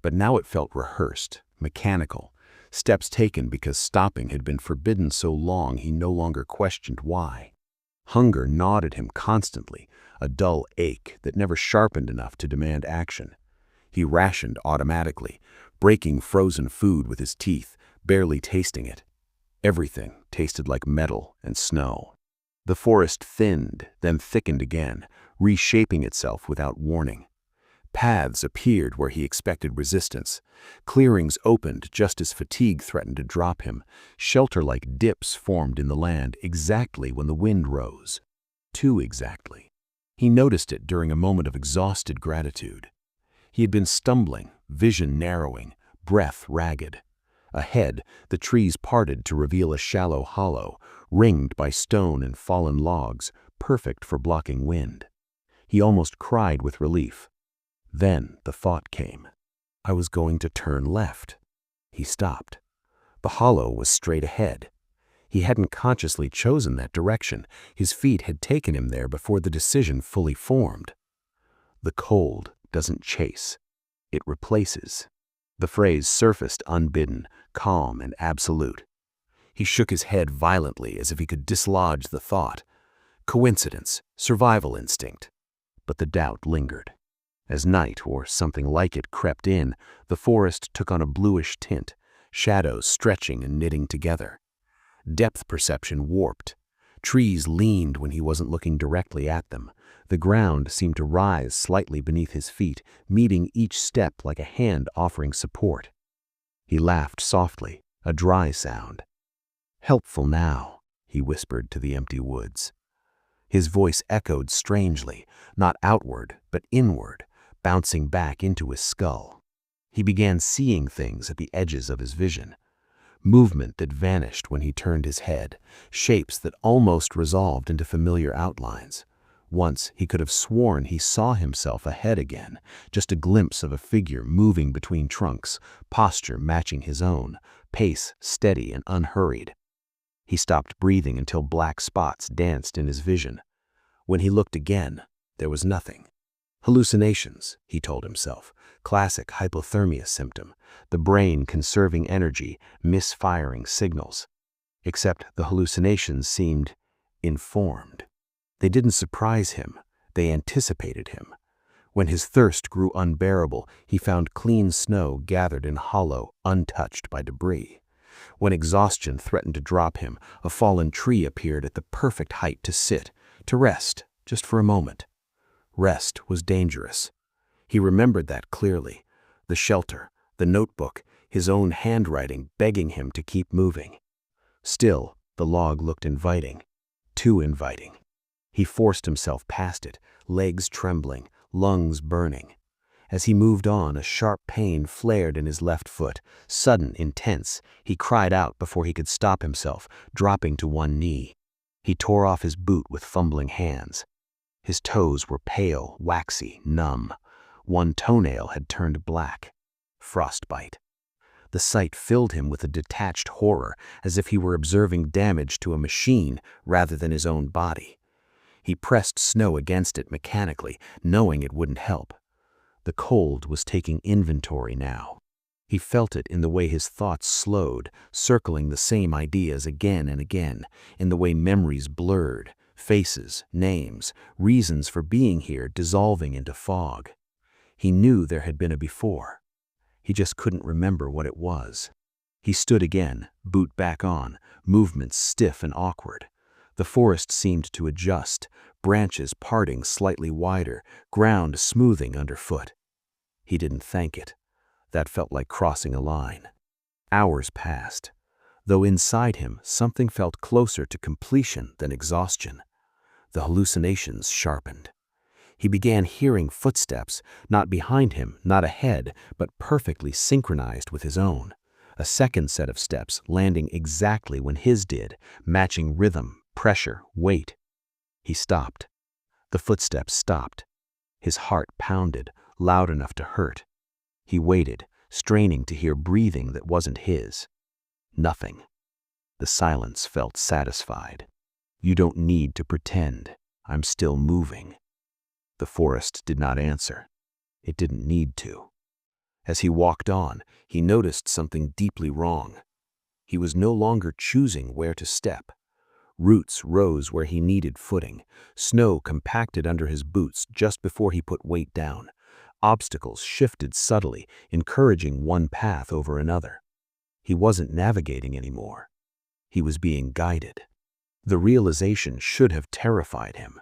but now it felt rehearsed, mechanical, steps taken because stopping had been forbidden so long he no longer questioned why. Hunger gnawed at him constantly, a dull ache that never sharpened enough to demand action. He rationed automatically, breaking frozen food with his teeth, barely tasting it. Everything tasted like metal and snow. The forest thinned, then thickened again, reshaping itself without warning. Paths appeared where he expected resistance. Clearings opened just as fatigue threatened to drop him. Shelter-like dips formed in the land exactly when the wind rose. Too exactly. He noticed it during a moment of exhausted gratitude. He had been stumbling, vision narrowing, breath ragged. Ahead, the trees parted to reveal a shallow hollow, ringed by stone and fallen logs, perfect for blocking wind. He almost cried with relief. Then the thought came. I was going to turn left. He stopped. The hollow was straight ahead. He hadn't consciously chosen that direction. His feet had taken him there before the decision fully formed. The cold doesn't chase. It replaces. The phrase surfaced unbidden, calm and absolute. He shook his head violently as if he could dislodge the thought. Coincidence, survival instinct. But the doubt lingered. As night, or something like it, crept in, the forest took on a bluish tint, shadows stretching and knitting together. Depth perception warped. Trees leaned when he wasn't looking directly at them. The ground seemed to rise slightly beneath his feet, meeting each step like a hand offering support. He laughed softly, a dry sound. Helpful now, he whispered to the empty woods. His voice echoed strangely, not outward, but inward, bouncing back into his skull. He began seeing things at the edges of his vision. Movement that vanished when he turned his head, shapes that almost resolved into familiar outlines. Once he could have sworn he saw himself ahead again, just a glimpse of a figure moving between trunks, posture matching his own, pace steady and unhurried. He stopped breathing until black spots danced in his vision. When he looked again, there was nothing. Hallucinations, he told himself, classic hypothermia symptom, the brain conserving energy, misfiring signals. Except the hallucinations seemed informed. They didn't surprise him, they anticipated him. When his thirst grew unbearable, he found clean snow gathered in hollow, untouched by debris. When exhaustion threatened to drop him, a fallen tree appeared at the perfect height to sit, to rest, just for a moment. Rest was dangerous. He remembered that clearly. The shelter, the notebook, his own handwriting begging him to keep moving. Still, the log looked inviting. Too inviting. He forced himself past it, legs trembling, lungs burning. As he moved on, a sharp pain flared in his left foot, sudden, intense. He cried out before he could stop himself, dropping to one knee. He tore off his boot with fumbling hands. His toes were pale, waxy, numb. One toenail had turned black. Frostbite. The sight filled him with a detached horror, as if he were observing damage to a machine rather than his own body. He pressed snow against it mechanically, knowing it wouldn't help. The cold was taking inventory now. He felt it in the way his thoughts slowed, circling the same ideas again and again, in the way memories blurred, faces, names, reasons for being here dissolving into fog. He knew there had been a before. He just couldn't remember what it was. He stood again, boot back on, movements stiff and awkward. The forest seemed to adjust, branches parting slightly wider, ground smoothing underfoot. He didn't thank it. That felt like crossing a line. Hours passed. Though inside him, something felt closer to completion than exhaustion. The hallucinations sharpened. He began hearing footsteps, not behind him, not ahead, but perfectly synchronized with his own. A second set of steps landing exactly when his did, matching rhythm, pressure, weight. He stopped. The footsteps stopped. His heart pounded, loud enough to hurt. He waited, straining to hear breathing that wasn't his. Nothing. The silence felt satisfied. You don't need to pretend. I'm still moving. The forest did not answer. It didn't need to. As he walked on, he noticed something deeply wrong. He was no longer choosing where to step. Roots rose where he needed footing. Snow compacted under his boots just before he put weight down. Obstacles shifted subtly, encouraging one path over another. He wasn't navigating anymore. He was being guided. The realization should have terrified him.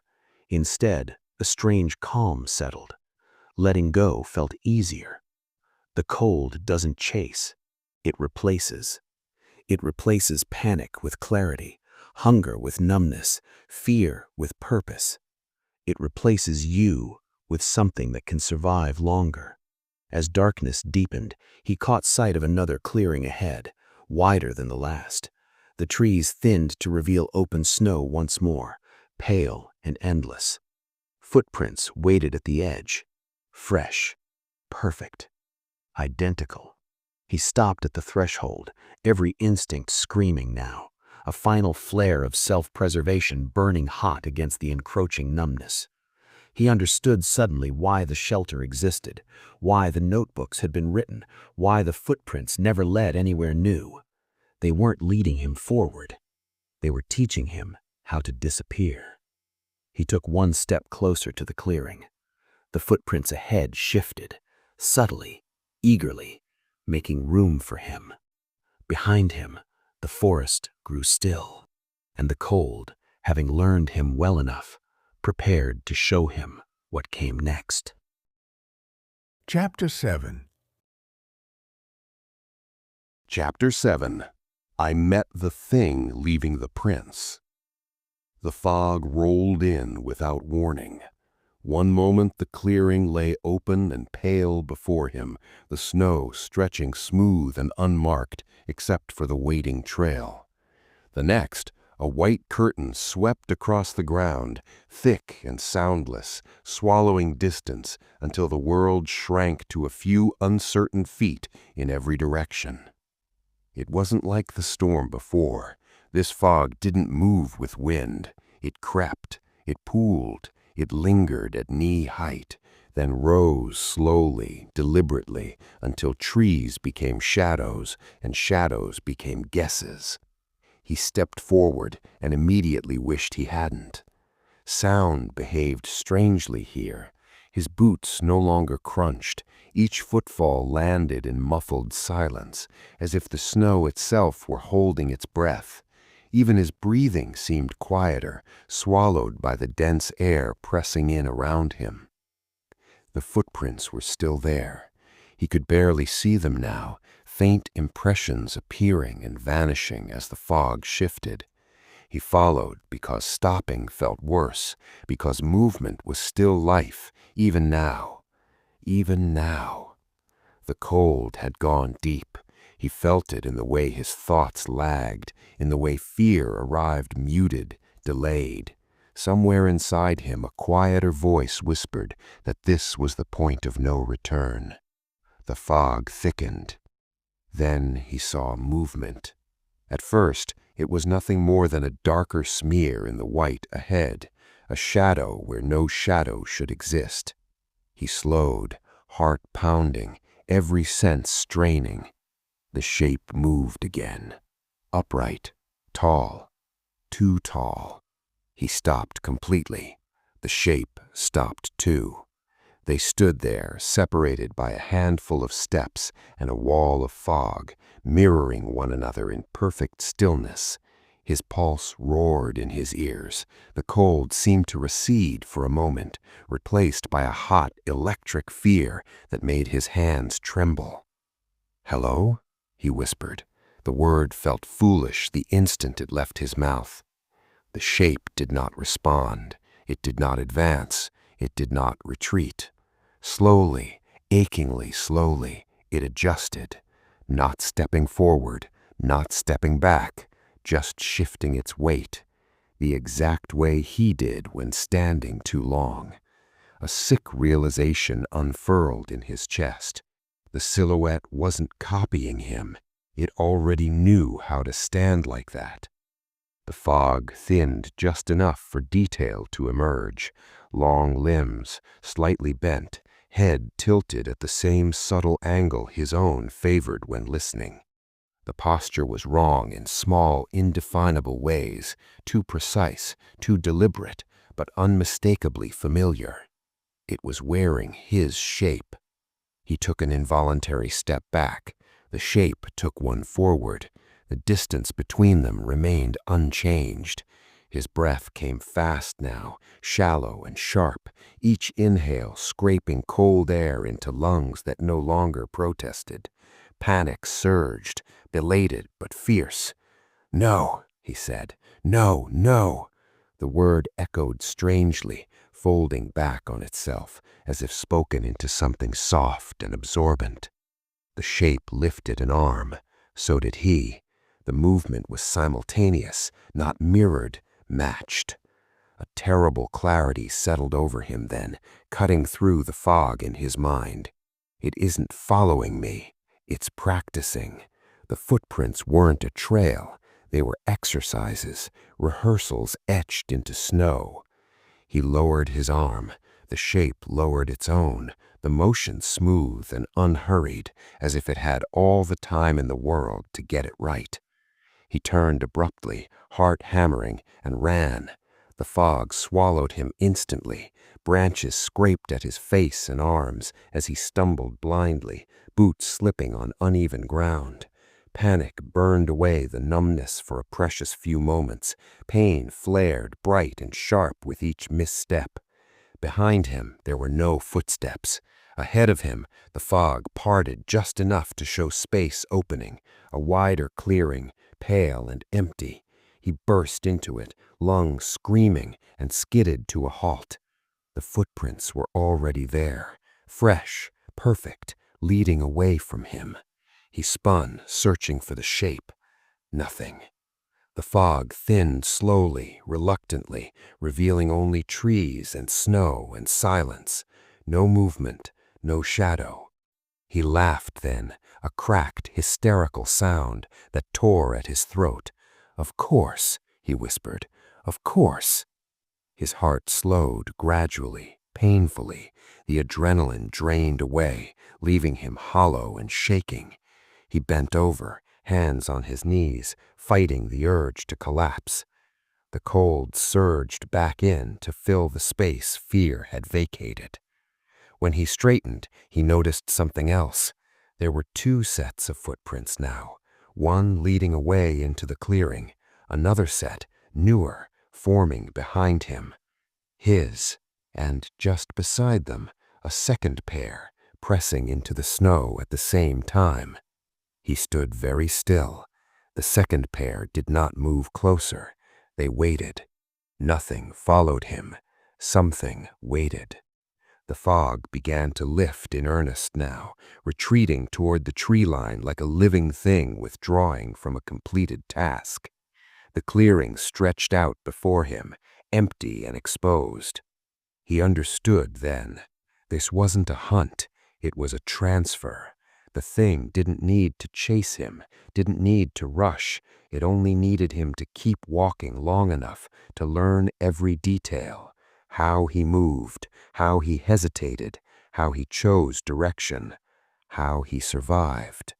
Instead, a strange calm settled. Letting go felt easier. The cold doesn't chase. It replaces. It replaces panic with clarity, hunger with numbness, fear with purpose. It replaces you with something that can survive longer. As darkness deepened, he caught sight of another clearing ahead, wider than the last. The trees thinned to reveal open snow once more, pale and endless. Footprints waited at the edge. Fresh, perfect, identical. He stopped at the threshold, every instinct screaming now, a final flare of self-preservation burning hot against the encroaching numbness. He understood suddenly why the shelter existed, why the notebooks had been written, why the footprints never led anywhere new. They weren't leading him forward. They were teaching him how to disappear. He took one step closer to the clearing. The footprints ahead shifted, subtly, eagerly, making room for him. Behind him, the forest grew still, and the cold, having learned him well enough, prepared to show him what came next. Chapter 7. Chapter 7. I Met the Thing Leaving the Prince. The fog rolled in without warning. One moment the clearing lay open and pale before him, the snow stretching smooth and unmarked except for the waiting trail. The next, a white curtain swept across the ground, thick and soundless, swallowing distance until the world shrank to a few uncertain feet in every direction. It wasn't like the storm before. This fog didn't move with wind. It crept, it pooled, it lingered at knee height, then rose slowly, deliberately, until trees became shadows and shadows became guesses. He stepped forward and immediately wished he hadn't. Sound behaved strangely here. His boots no longer crunched. Each footfall landed in muffled silence, as if the snow itself were holding its breath. Even his breathing seemed quieter, swallowed by the dense air pressing in around him. The footprints were still there. He could barely see them now, faint impressions appearing and vanishing as the fog shifted. He followed because stopping felt worse, because movement was still life, even now. Even now. The cold had gone deep. He felt it in the way his thoughts lagged, in the way fear arrived muted, delayed. Somewhere inside him a quieter voice whispered that this was the point of no return. The fog thickened. Then he saw movement. At first, it was nothing more than a darker smear in the white ahead, a shadow where no shadow should exist. He slowed, heart pounding, every sense straining. The shape moved again. Upright, tall, too tall. He stopped completely. The shape stopped too. They stood there, separated by a handful of steps and a wall of fog, mirroring one another in perfect stillness. His pulse roared in his ears. The cold seemed to recede for a moment, replaced by a hot, electric fear that made his hands tremble. "Hello?" he whispered. The word felt foolish the instant it left his mouth. The shape did not respond. It did not advance. It did not retreat. Slowly, achingly slowly, it adjusted, not stepping forward, not stepping back, just shifting its weight, the exact way he did when standing too long. A sick realization unfurled in his chest. The silhouette wasn't copying him. It already knew how to stand like that. The fog thinned just enough for detail to emerge. Long limbs, slightly bent, head tilted at the same subtle angle his own favored when listening. The posture was wrong in small, indefinable ways, too precise, too deliberate, but unmistakably familiar. It was wearing his shape. He took an involuntary step back. The shape took one forward. The distance between them remained unchanged. His breath came fast now, shallow and sharp, each inhale scraping cold air into lungs that no longer protested. Panic surged, belated but fierce. "No," he said. "No, no." The word echoed strangely, folding back on itself, as if spoken into something soft and absorbent. The shape lifted an arm. So did he. The movement was simultaneous, not mirrored, matched. A terrible clarity settled over him then, cutting through the fog in his mind. It isn't following me. It's practicing. The footprints weren't a trail. They were exercises, rehearsals etched into snow. He lowered his arm. The shape lowered its own, the motion smooth and unhurried, as if it had all the time in the world to get it right. He turned abruptly, heart hammering, and ran. The fog swallowed him instantly. Branches scraped at his face and arms as he stumbled blindly, boots slipping on uneven ground. Panic burned away the numbness for a precious few moments. Pain flared bright and sharp with each misstep. Behind him, there were no footsteps. Ahead of him, the fog parted just enough to show space opening, a wider clearing, pale and empty. He burst into it, lungs screaming, and skidded to a halt. The footprints were already there, fresh, perfect, leading away from him. He spun, searching for the shape. Nothing. The fog thinned slowly, reluctantly, revealing only trees and snow and silence. No movement, no shadow. He laughed then, a cracked, hysterical sound that tore at his throat. "Of course," he whispered, "of course." His heart slowed gradually, painfully. The adrenaline drained away, leaving him hollow and shaking. He bent over, hands on his knees, fighting the urge to collapse. The cold surged back in to fill the space fear had vacated. When he straightened, he noticed something else. There were two sets of footprints now, one leading away into the clearing, another set, newer, forming behind him. His, and just beside them, a second pair, pressing into the snow at the same time. He stood very still. The second pair did not move closer. They waited. Nothing followed him. Something waited. The fog began to lift in earnest now, retreating toward the tree line like a living thing withdrawing from a completed task. The clearing stretched out before him, empty and exposed. He understood then. This wasn't a hunt. It was a transfer. The thing didn't need to chase him, didn't need to rush. It only needed him to keep walking long enough to learn every detail. How he moved, how he hesitated, how he chose direction, how he survived.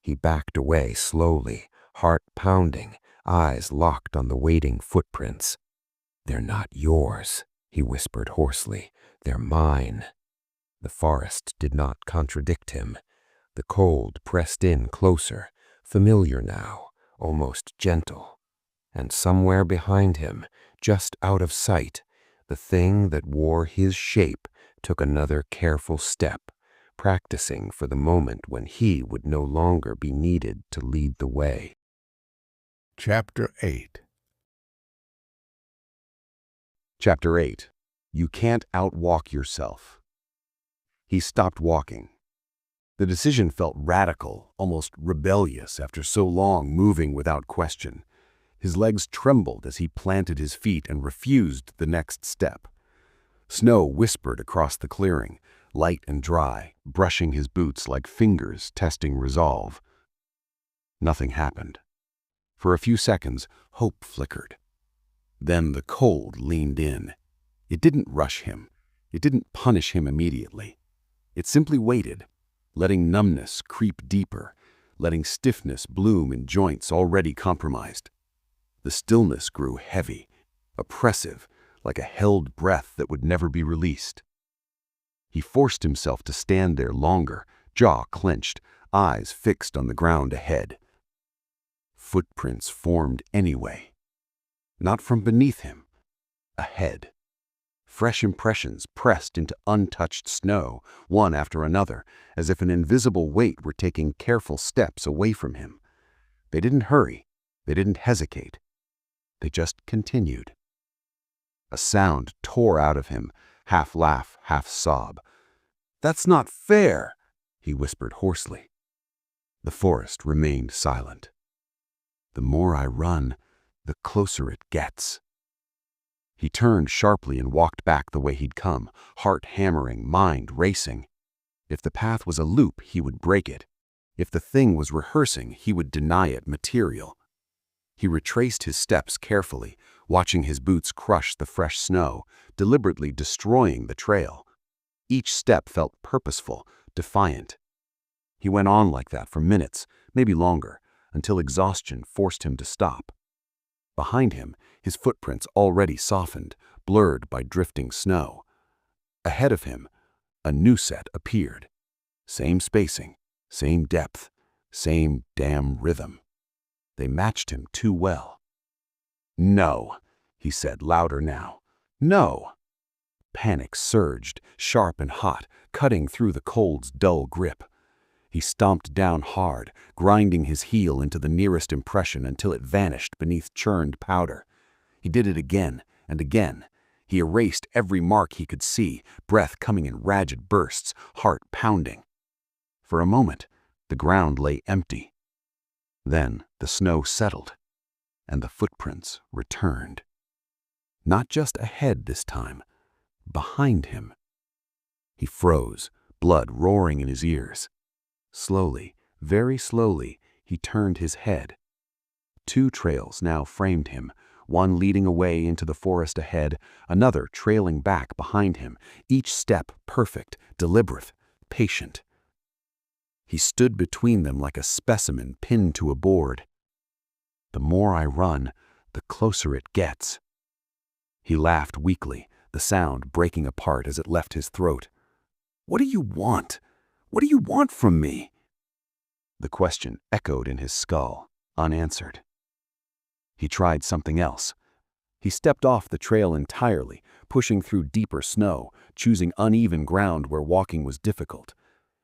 He backed away slowly, heart pounding, eyes locked on the waiting footprints. "They're not yours," he whispered hoarsely. "They're mine." The forest did not contradict him. The cold pressed in closer, familiar now, almost gentle. And somewhere behind him, just out of sight, the thing that wore his shape took another careful step, practicing for the moment when he would no longer be needed to lead the way. Chapter 8. Chapter 8. You can't outwalk yourself. He stopped walking. The decision felt radical, almost rebellious after so long moving without question. His legs trembled as he planted his feet and refused the next step. Snow whispered across the clearing, light and dry, brushing his boots like fingers testing resolve. Nothing happened. For a few seconds, hope flickered. Then the cold leaned in. It didn't rush him. It didn't punish him immediately. It simply waited, letting numbness creep deeper, letting stiffness bloom in joints already compromised. The stillness grew heavy, oppressive, like a held breath that would never be released. He forced himself to stand there longer, jaw clenched, eyes fixed on the ground ahead. Footprints formed anyway. Not from beneath him. Ahead. Fresh impressions pressed into untouched snow, one after another, as if an invisible weight were taking careful steps away from him. They didn't hurry. They didn't hesitate. They just continued. A sound tore out of him, half laugh, half sob. "That's not fair," he whispered hoarsely. The forest remained silent. "The more I run, the closer it gets." He turned sharply and walked back the way he'd come, heart hammering, mind racing. If the path was a loop, he would break it. If the thing was rehearsing, he would deny it material. He retraced his steps carefully, watching his boots crush the fresh snow, deliberately destroying the trail. Each step felt purposeful, defiant. He went on like that for minutes, maybe longer, until exhaustion forced him to stop. Behind him, his footprints already softened, blurred by drifting snow. Ahead of him, a new set appeared. Same spacing, same depth, same damn rhythm. They matched him too well. "No," he said louder now. "No." Panic surged, sharp and hot, cutting through the cold's dull grip. He stomped down hard, grinding his heel into the nearest impression until it vanished beneath churned powder. He did it again and again. He erased every mark he could see, breath coming in ragged bursts, heart pounding. For a moment, the ground lay empty. Then the snow settled, and the footprints returned. Not just ahead this time, behind him. He froze, blood roaring in his ears. Slowly, very slowly, he turned his head. Two trails now framed him, one leading away into the forest ahead, another trailing back behind him, each step perfect, deliberate, patient. He stood between them like a specimen pinned to a board. "The more I run, the closer it gets." He laughed weakly, the sound breaking apart as it left his throat. "What do you want? What do you want from me?" The question echoed in his skull, unanswered. He tried something else. He stepped off the trail entirely, pushing through deeper snow, choosing uneven ground where walking was difficult.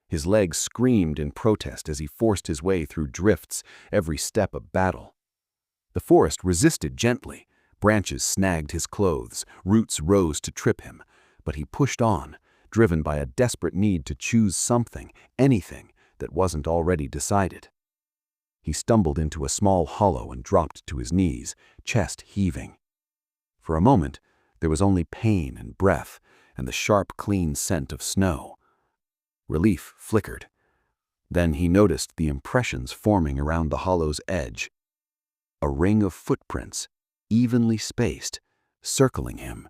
His legs screamed in protest as he forced his way through drifts, every step a battle. The forest resisted gently. Branches snagged his clothes, roots rose to trip him, but he pushed on, driven by a desperate need to choose something, anything, that wasn't already decided. He stumbled into a small hollow and dropped to his knees, chest heaving. For a moment, there was only pain and breath and the sharp, clean scent of snow. Relief flickered. Then he noticed the impressions forming around the hollow's edge. A ring of footprints, evenly spaced, circling him.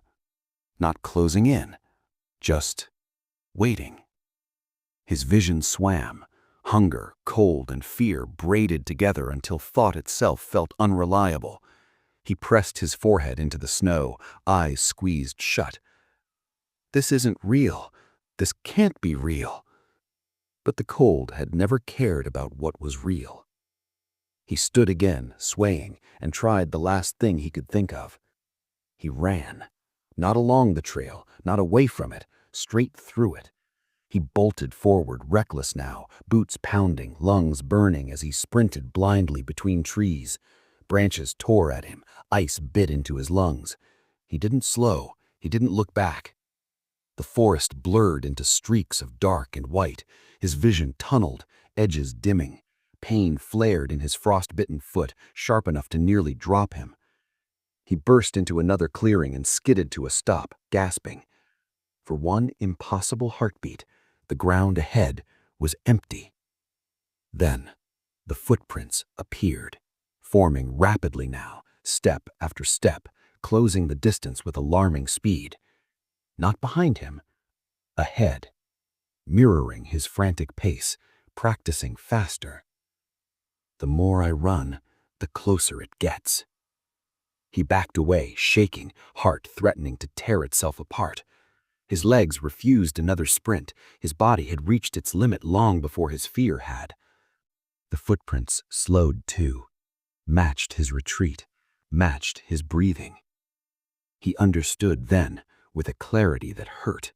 Not closing in, just waiting. His vision swam. Hunger, cold, and fear braided together until thought itself felt unreliable. He pressed his forehead into the snow, eyes squeezed shut. This isn't real. This can't be real. But the cold had never cared about what was real. He stood again, swaying, and tried the last thing he could think of. He ran. Not along the trail, not away from it, straight through it. He bolted forward, reckless now, boots pounding, lungs burning as he sprinted blindly between trees. Branches tore at him, ice bit into his lungs. He didn't slow, he didn't look back. The forest blurred into streaks of dark and white, his vision tunneled, edges dimming. Pain flared in his frost-bitten foot, sharp enough to nearly drop him. He burst into another clearing and skidded to a stop, gasping. For one impossible heartbeat, the ground ahead was empty. Then, the footprints appeared, forming rapidly now, step after step, closing the distance with alarming speed. Not behind him, ahead, mirroring his frantic pace, practicing faster. The more I run, the closer it gets. He backed away, shaking, heart threatening to tear itself apart. His legs refused another sprint. His body had reached its limit long before his fear had. The footprints slowed too, matched his retreat, matched his breathing. He understood then, with a clarity that hurt.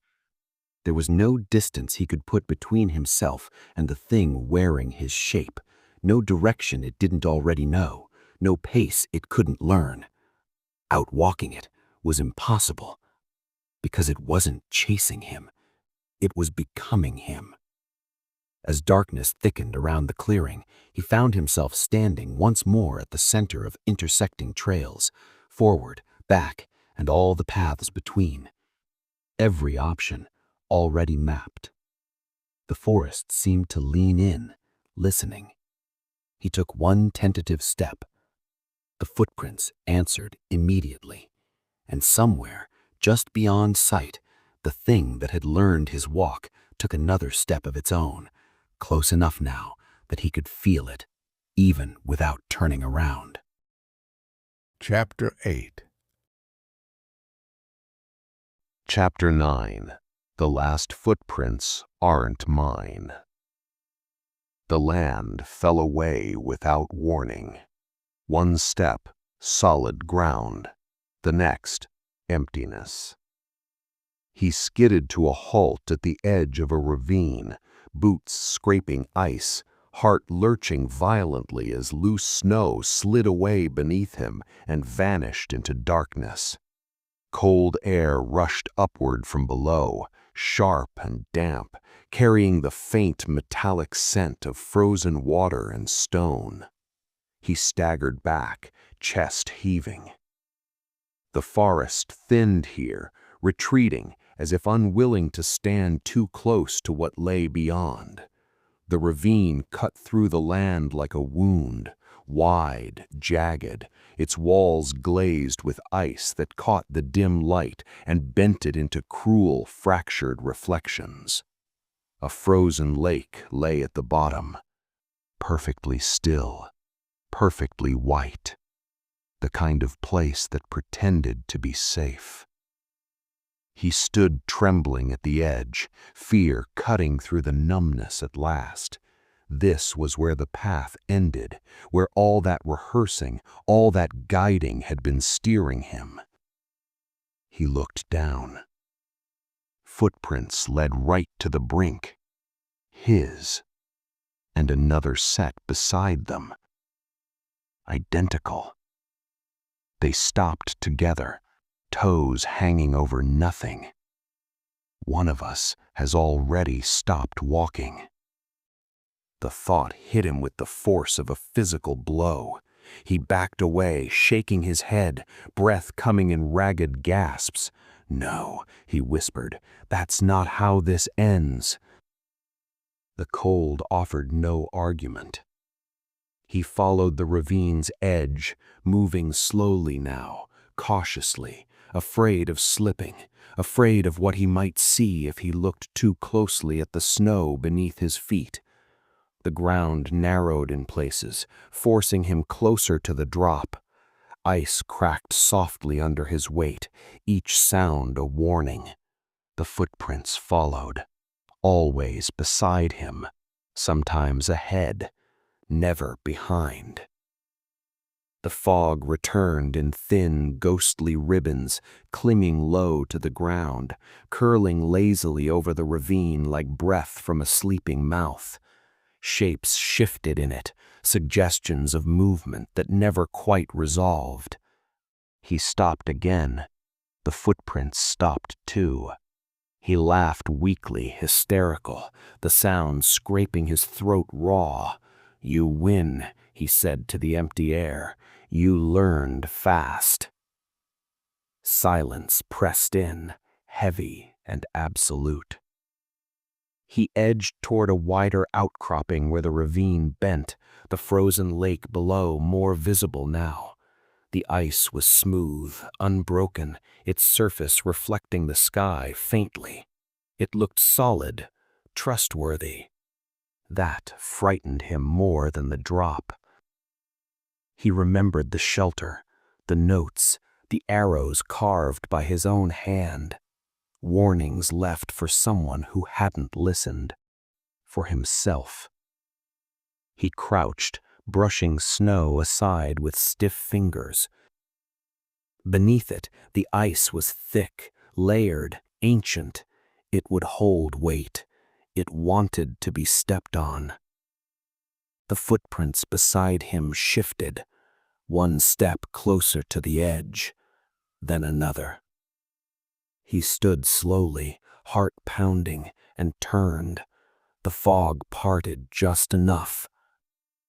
There was no distance he could put between himself and the thing wearing his shape, no direction it didn't already know, no pace it couldn't learn. Outwalking it was impossible, because it wasn't chasing him, it was becoming him. As darkness thickened around the clearing, he found himself standing once more at the center of intersecting trails, forward, back, and all the paths between. Every option already mapped. The forest seemed to lean in, listening. He took one tentative step. The footprints answered immediately, and somewhere, just beyond sight, the thing that had learned his walk took another step of its own, close enough now that he could feel it, even without turning around. Chapter 8. Chapter 9. The last footprints aren't mine. The land fell away without warning. One step, solid ground. The next, emptiness. He skidded to a halt at the edge of a ravine, boots scraping ice, heart lurching violently as loose snow slid away beneath him and vanished into darkness. Cold air rushed upward from below, sharp and damp, carrying the faint metallic scent of frozen water and stone. He staggered back, chest heaving. The forest thinned here, retreating as if unwilling to stand too close to what lay beyond. The ravine cut through the land like a wound, wide, jagged, its walls glazed with ice that caught the dim light and bent it into cruel, fractured reflections. A frozen lake lay at the bottom, perfectly still, perfectly white, the kind of place that pretended to be safe. He stood trembling at the edge, fear cutting through the numbness at last. This was where the path ended, where all that rehearsing, all that guiding had been steering him. He looked down. Footprints led right to the brink. His. And another set beside them. Identical. They stopped together, toes hanging over nothing. One of us has already stopped walking. The thought hit him with the force of a physical blow. He backed away, shaking his head, breath coming in ragged gasps. "No," he whispered, "that's not how this ends." The cold offered no argument. He followed the ravine's edge, moving slowly now, cautiously, afraid of slipping, afraid of what he might see if he looked too closely at the snow beneath his feet. The ground narrowed in places, forcing him closer to the drop. Ice cracked softly under his weight, each sound a warning. The footprints followed, always beside him, sometimes ahead, never behind. The fog returned in thin, ghostly ribbons, clinging low to the ground, curling lazily over the ravine like breath from a sleeping mouth. Shapes shifted in it, suggestions of movement that never quite resolved. He stopped again. The footprints stopped too. He laughed weakly, hysterical, the sound scraping his throat raw. "You win," he said to the empty air. "You learned fast." Silence pressed in, heavy and absolute. He edged toward a wider outcropping where the ravine bent, the frozen lake below more visible now. The ice was smooth, unbroken, its surface reflecting the sky faintly. It looked solid, trustworthy. That frightened him more than the drop. He remembered the shelter, the notes, the arrows carved by his own hand. Warnings left for someone who hadn't listened. For himself. He crouched, brushing snow aside with stiff fingers, Beneath it, the ice was thick, layered, ancient. It would hold weight. It wanted to be stepped on. The footprints beside him shifted, one step closer to the edge, then another. He stood slowly, heart pounding, and turned. The fog parted just enough.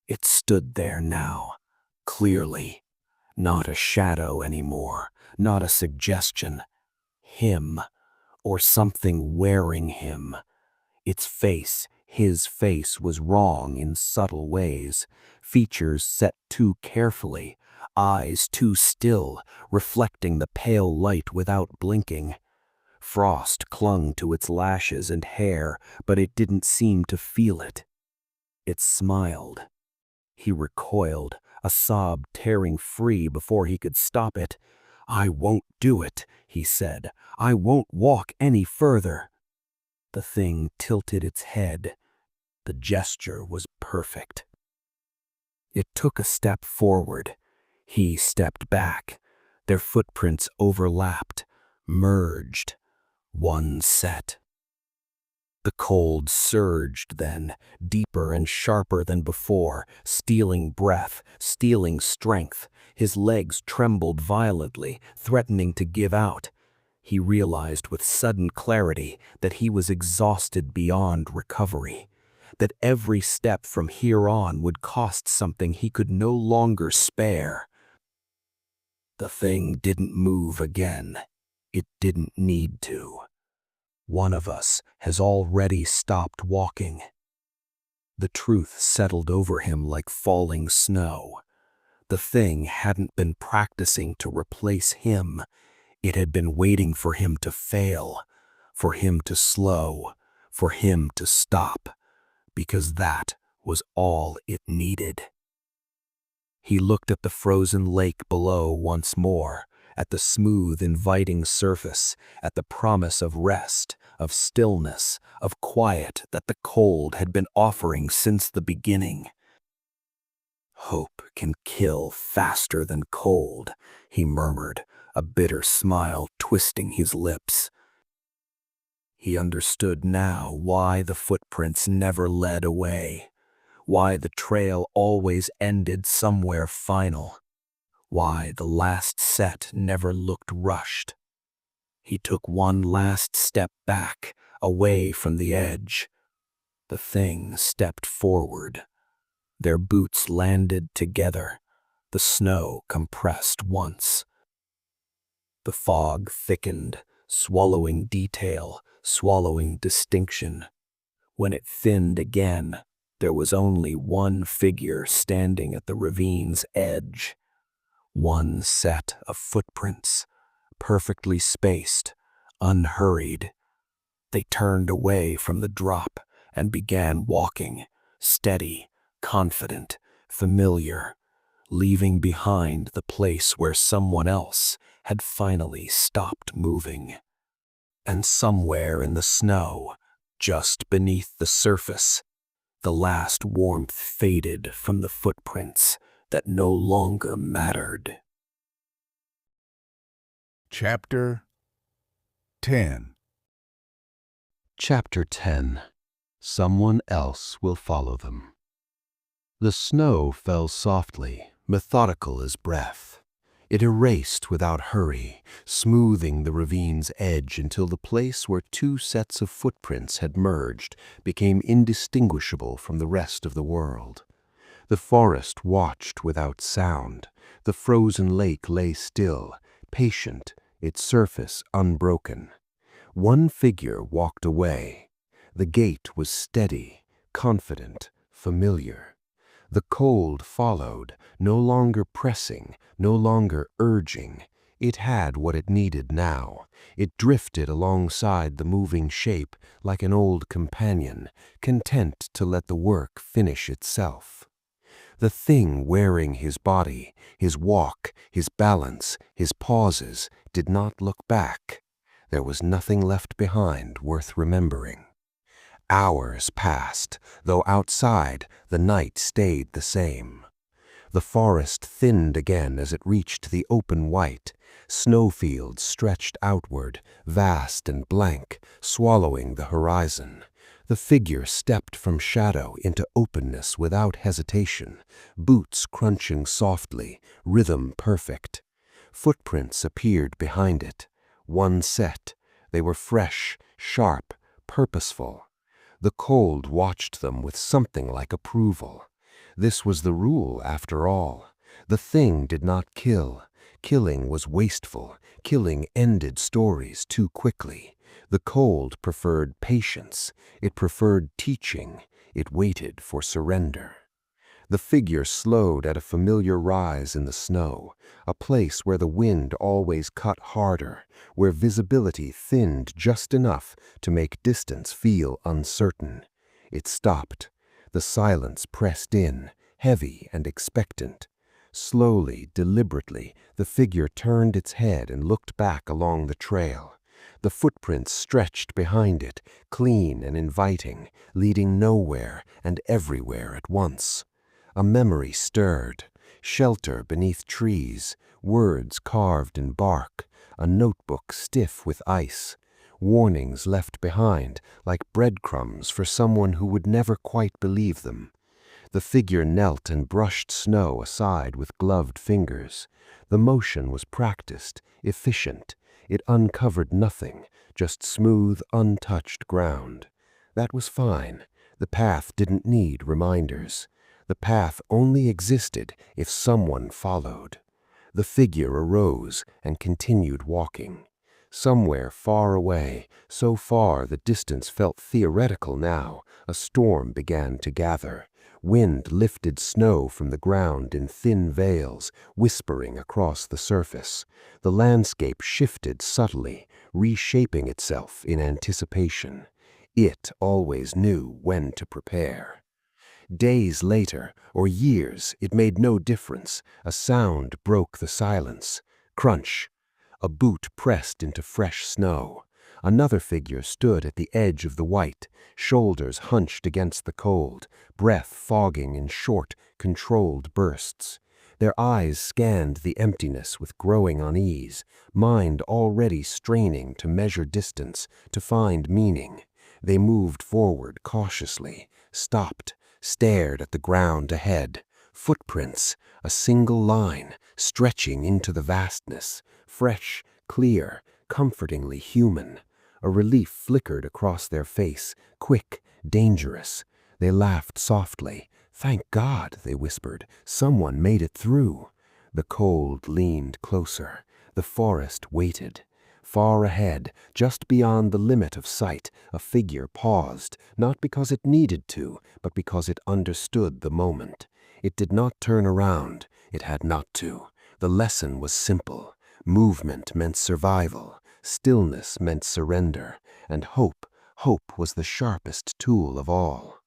It stood there now, clearly. Not a shadow anymore, not a suggestion. Him, or something wearing him. Its face, his face, was wrong in subtle ways. Features set too carefully, eyes too still, reflecting the pale light without blinking. Frost clung to its lashes and hair, but it didn't seem to feel it. It smiled. He recoiled, a sob tearing free before he could stop it. "I won't do it," he said. "I won't walk any further." The thing tilted its head. The gesture was perfect. It took a step forward. He stepped back. Their footprints overlapped, merged. One set. The cold surged then, deeper and sharper than before, stealing breath, stealing strength. His legs trembled violently, threatening to give out. He realized with sudden clarity that he was exhausted beyond recovery, that every step from here on would cost something he could no longer spare. The thing didn't move again. It didn't need to. One of us has already stopped walking. The truth settled over him like falling snow. The thing hadn't been practicing to replace him. It had been waiting for him to fail, for him to slow, for him to stop, because that was all it needed. He looked at the frozen lake below once more, at the smooth, inviting surface, at the promise of rest, of stillness, of quiet that the cold had been offering since the beginning. "Hope can kill faster than cold," he murmured, a bitter smile twisting his lips. He understood now why the footprints never led away, why the trail always ended somewhere final, why the last set never looked rushed. He took one last step back, away from the edge. The thing stepped forward. Their boots landed together. The snow compressed once. The fog thickened, swallowing detail, swallowing distinction. When it thinned again, there was only one figure standing at the ravine's edge. One set of footprints, perfectly spaced, unhurried. They turned away from the drop and began walking, steady, confident, familiar, leaving behind the place where someone else had finally stopped moving. And somewhere in the snow, just beneath the surface, the last warmth faded from the footprints that no longer mattered. Chapter 10. Chapter 10. Someone else will follow them. The snow fell softly, methodical as breath. It erased without hurry, smoothing the ravine's edge until the place where two sets of footprints had merged became indistinguishable from the rest of the world. The forest watched without sound. The frozen lake lay still, patient, its surface unbroken. One figure walked away. The gait was steady, confident, familiar. The cold followed, no longer pressing, no longer urging. It had what it needed now. It drifted alongside the moving shape like an old companion, content to let the work finish itself. The thing wearing his body, his walk, his balance, his pauses, did not look back. There was nothing left behind worth remembering. Hours passed, though outside the night stayed the same. The forest thinned again as it reached the open white. Snowfields stretched outward, vast and blank, swallowing the horizon. The figure stepped from shadow into openness without hesitation, boots crunching softly, rhythm perfect. Footprints appeared behind it. One set. They were fresh, sharp, purposeful. The cold watched them with something like approval. This was the rule, after all. The thing did not kill. Killing was wasteful. Killing ended stories too quickly. The cold preferred patience. It preferred teaching. It waited for surrender. The figure slowed at a familiar rise in the snow, a place where the wind always cut harder, where visibility thinned just enough to make distance feel uncertain. It stopped. The silence pressed in, heavy and expectant. Slowly, deliberately, the figure turned its head and looked back along the trail. The footprints stretched behind it, clean and inviting, leading nowhere and everywhere at once. A memory stirred, shelter beneath trees, words carved in bark, a notebook stiff with ice, warnings left behind like breadcrumbs for someone who would never quite believe them. The figure knelt and brushed snow aside with gloved fingers. The motion was practiced, efficient. It uncovered nothing, just smooth, untouched ground. That was fine. The path didn't need reminders. The path only existed if someone followed. The figure arose and continued walking. Somewhere far away, so far the distance felt theoretical now, a storm began to gather. Wind lifted snow from the ground in thin veils, whispering across the surface. The landscape shifted subtly, reshaping itself in anticipation. It always knew when to prepare. Days later, or years, it made no difference. A sound broke the silence. Crunch. A boot pressed into fresh snow. Another figure stood at the edge of the white, shoulders hunched against the cold, breath fogging in short, controlled bursts. Their eyes scanned the emptiness with growing unease, mind already straining to measure distance, to find meaning. They moved forward cautiously, stopped, stared at the ground ahead. Footprints, a single line, stretching into the vastness, fresh, clear, comfortingly human. A relief flickered across their face, quick, dangerous. They laughed softly. "Thank God," they whispered, "someone made it through." The cold leaned closer. The forest waited. Far ahead, just beyond the limit of sight, a figure paused, not because it needed to, but because it understood the moment. It did not turn around. It had not to. The lesson was simple. Movement meant survival. Stillness meant surrender. And hope was the sharpest tool of all.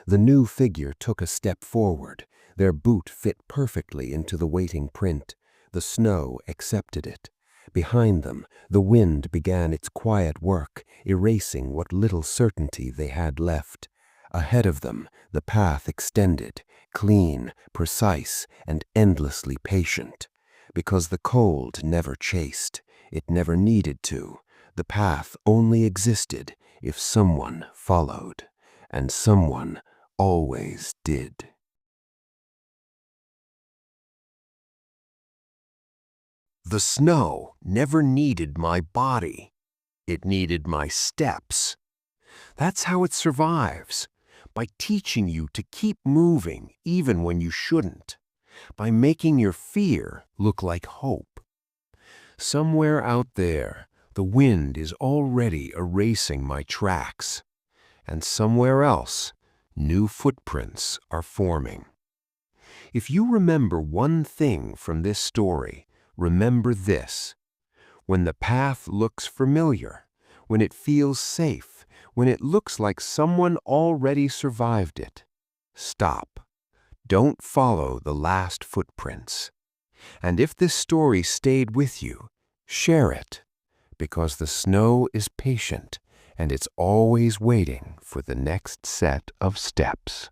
The new figure took a step forward. Their boot fit perfectly into the waiting print. The snow accepted it. Behind them, the wind began its quiet work, erasing what little certainty they had left. Ahead of them, the path extended, clean, precise, and endlessly patient. Because the cold never chased. It never needed to. The path only existed if someone followed. And someone always did. The snow never needed my body. It needed my steps. That's how it survives, by teaching you to keep moving even when you shouldn't, by making your fear look like hope. Somewhere out there, the wind is already erasing my tracks, and somewhere else, new footprints are forming. If you remember one thing from this story, remember this: when the path looks familiar, when it feels safe, when it looks like someone already survived it, stop. Don't follow the last footprints. And if this story stayed with you, share it, because the snow is patient and it's always waiting for the next set of steps.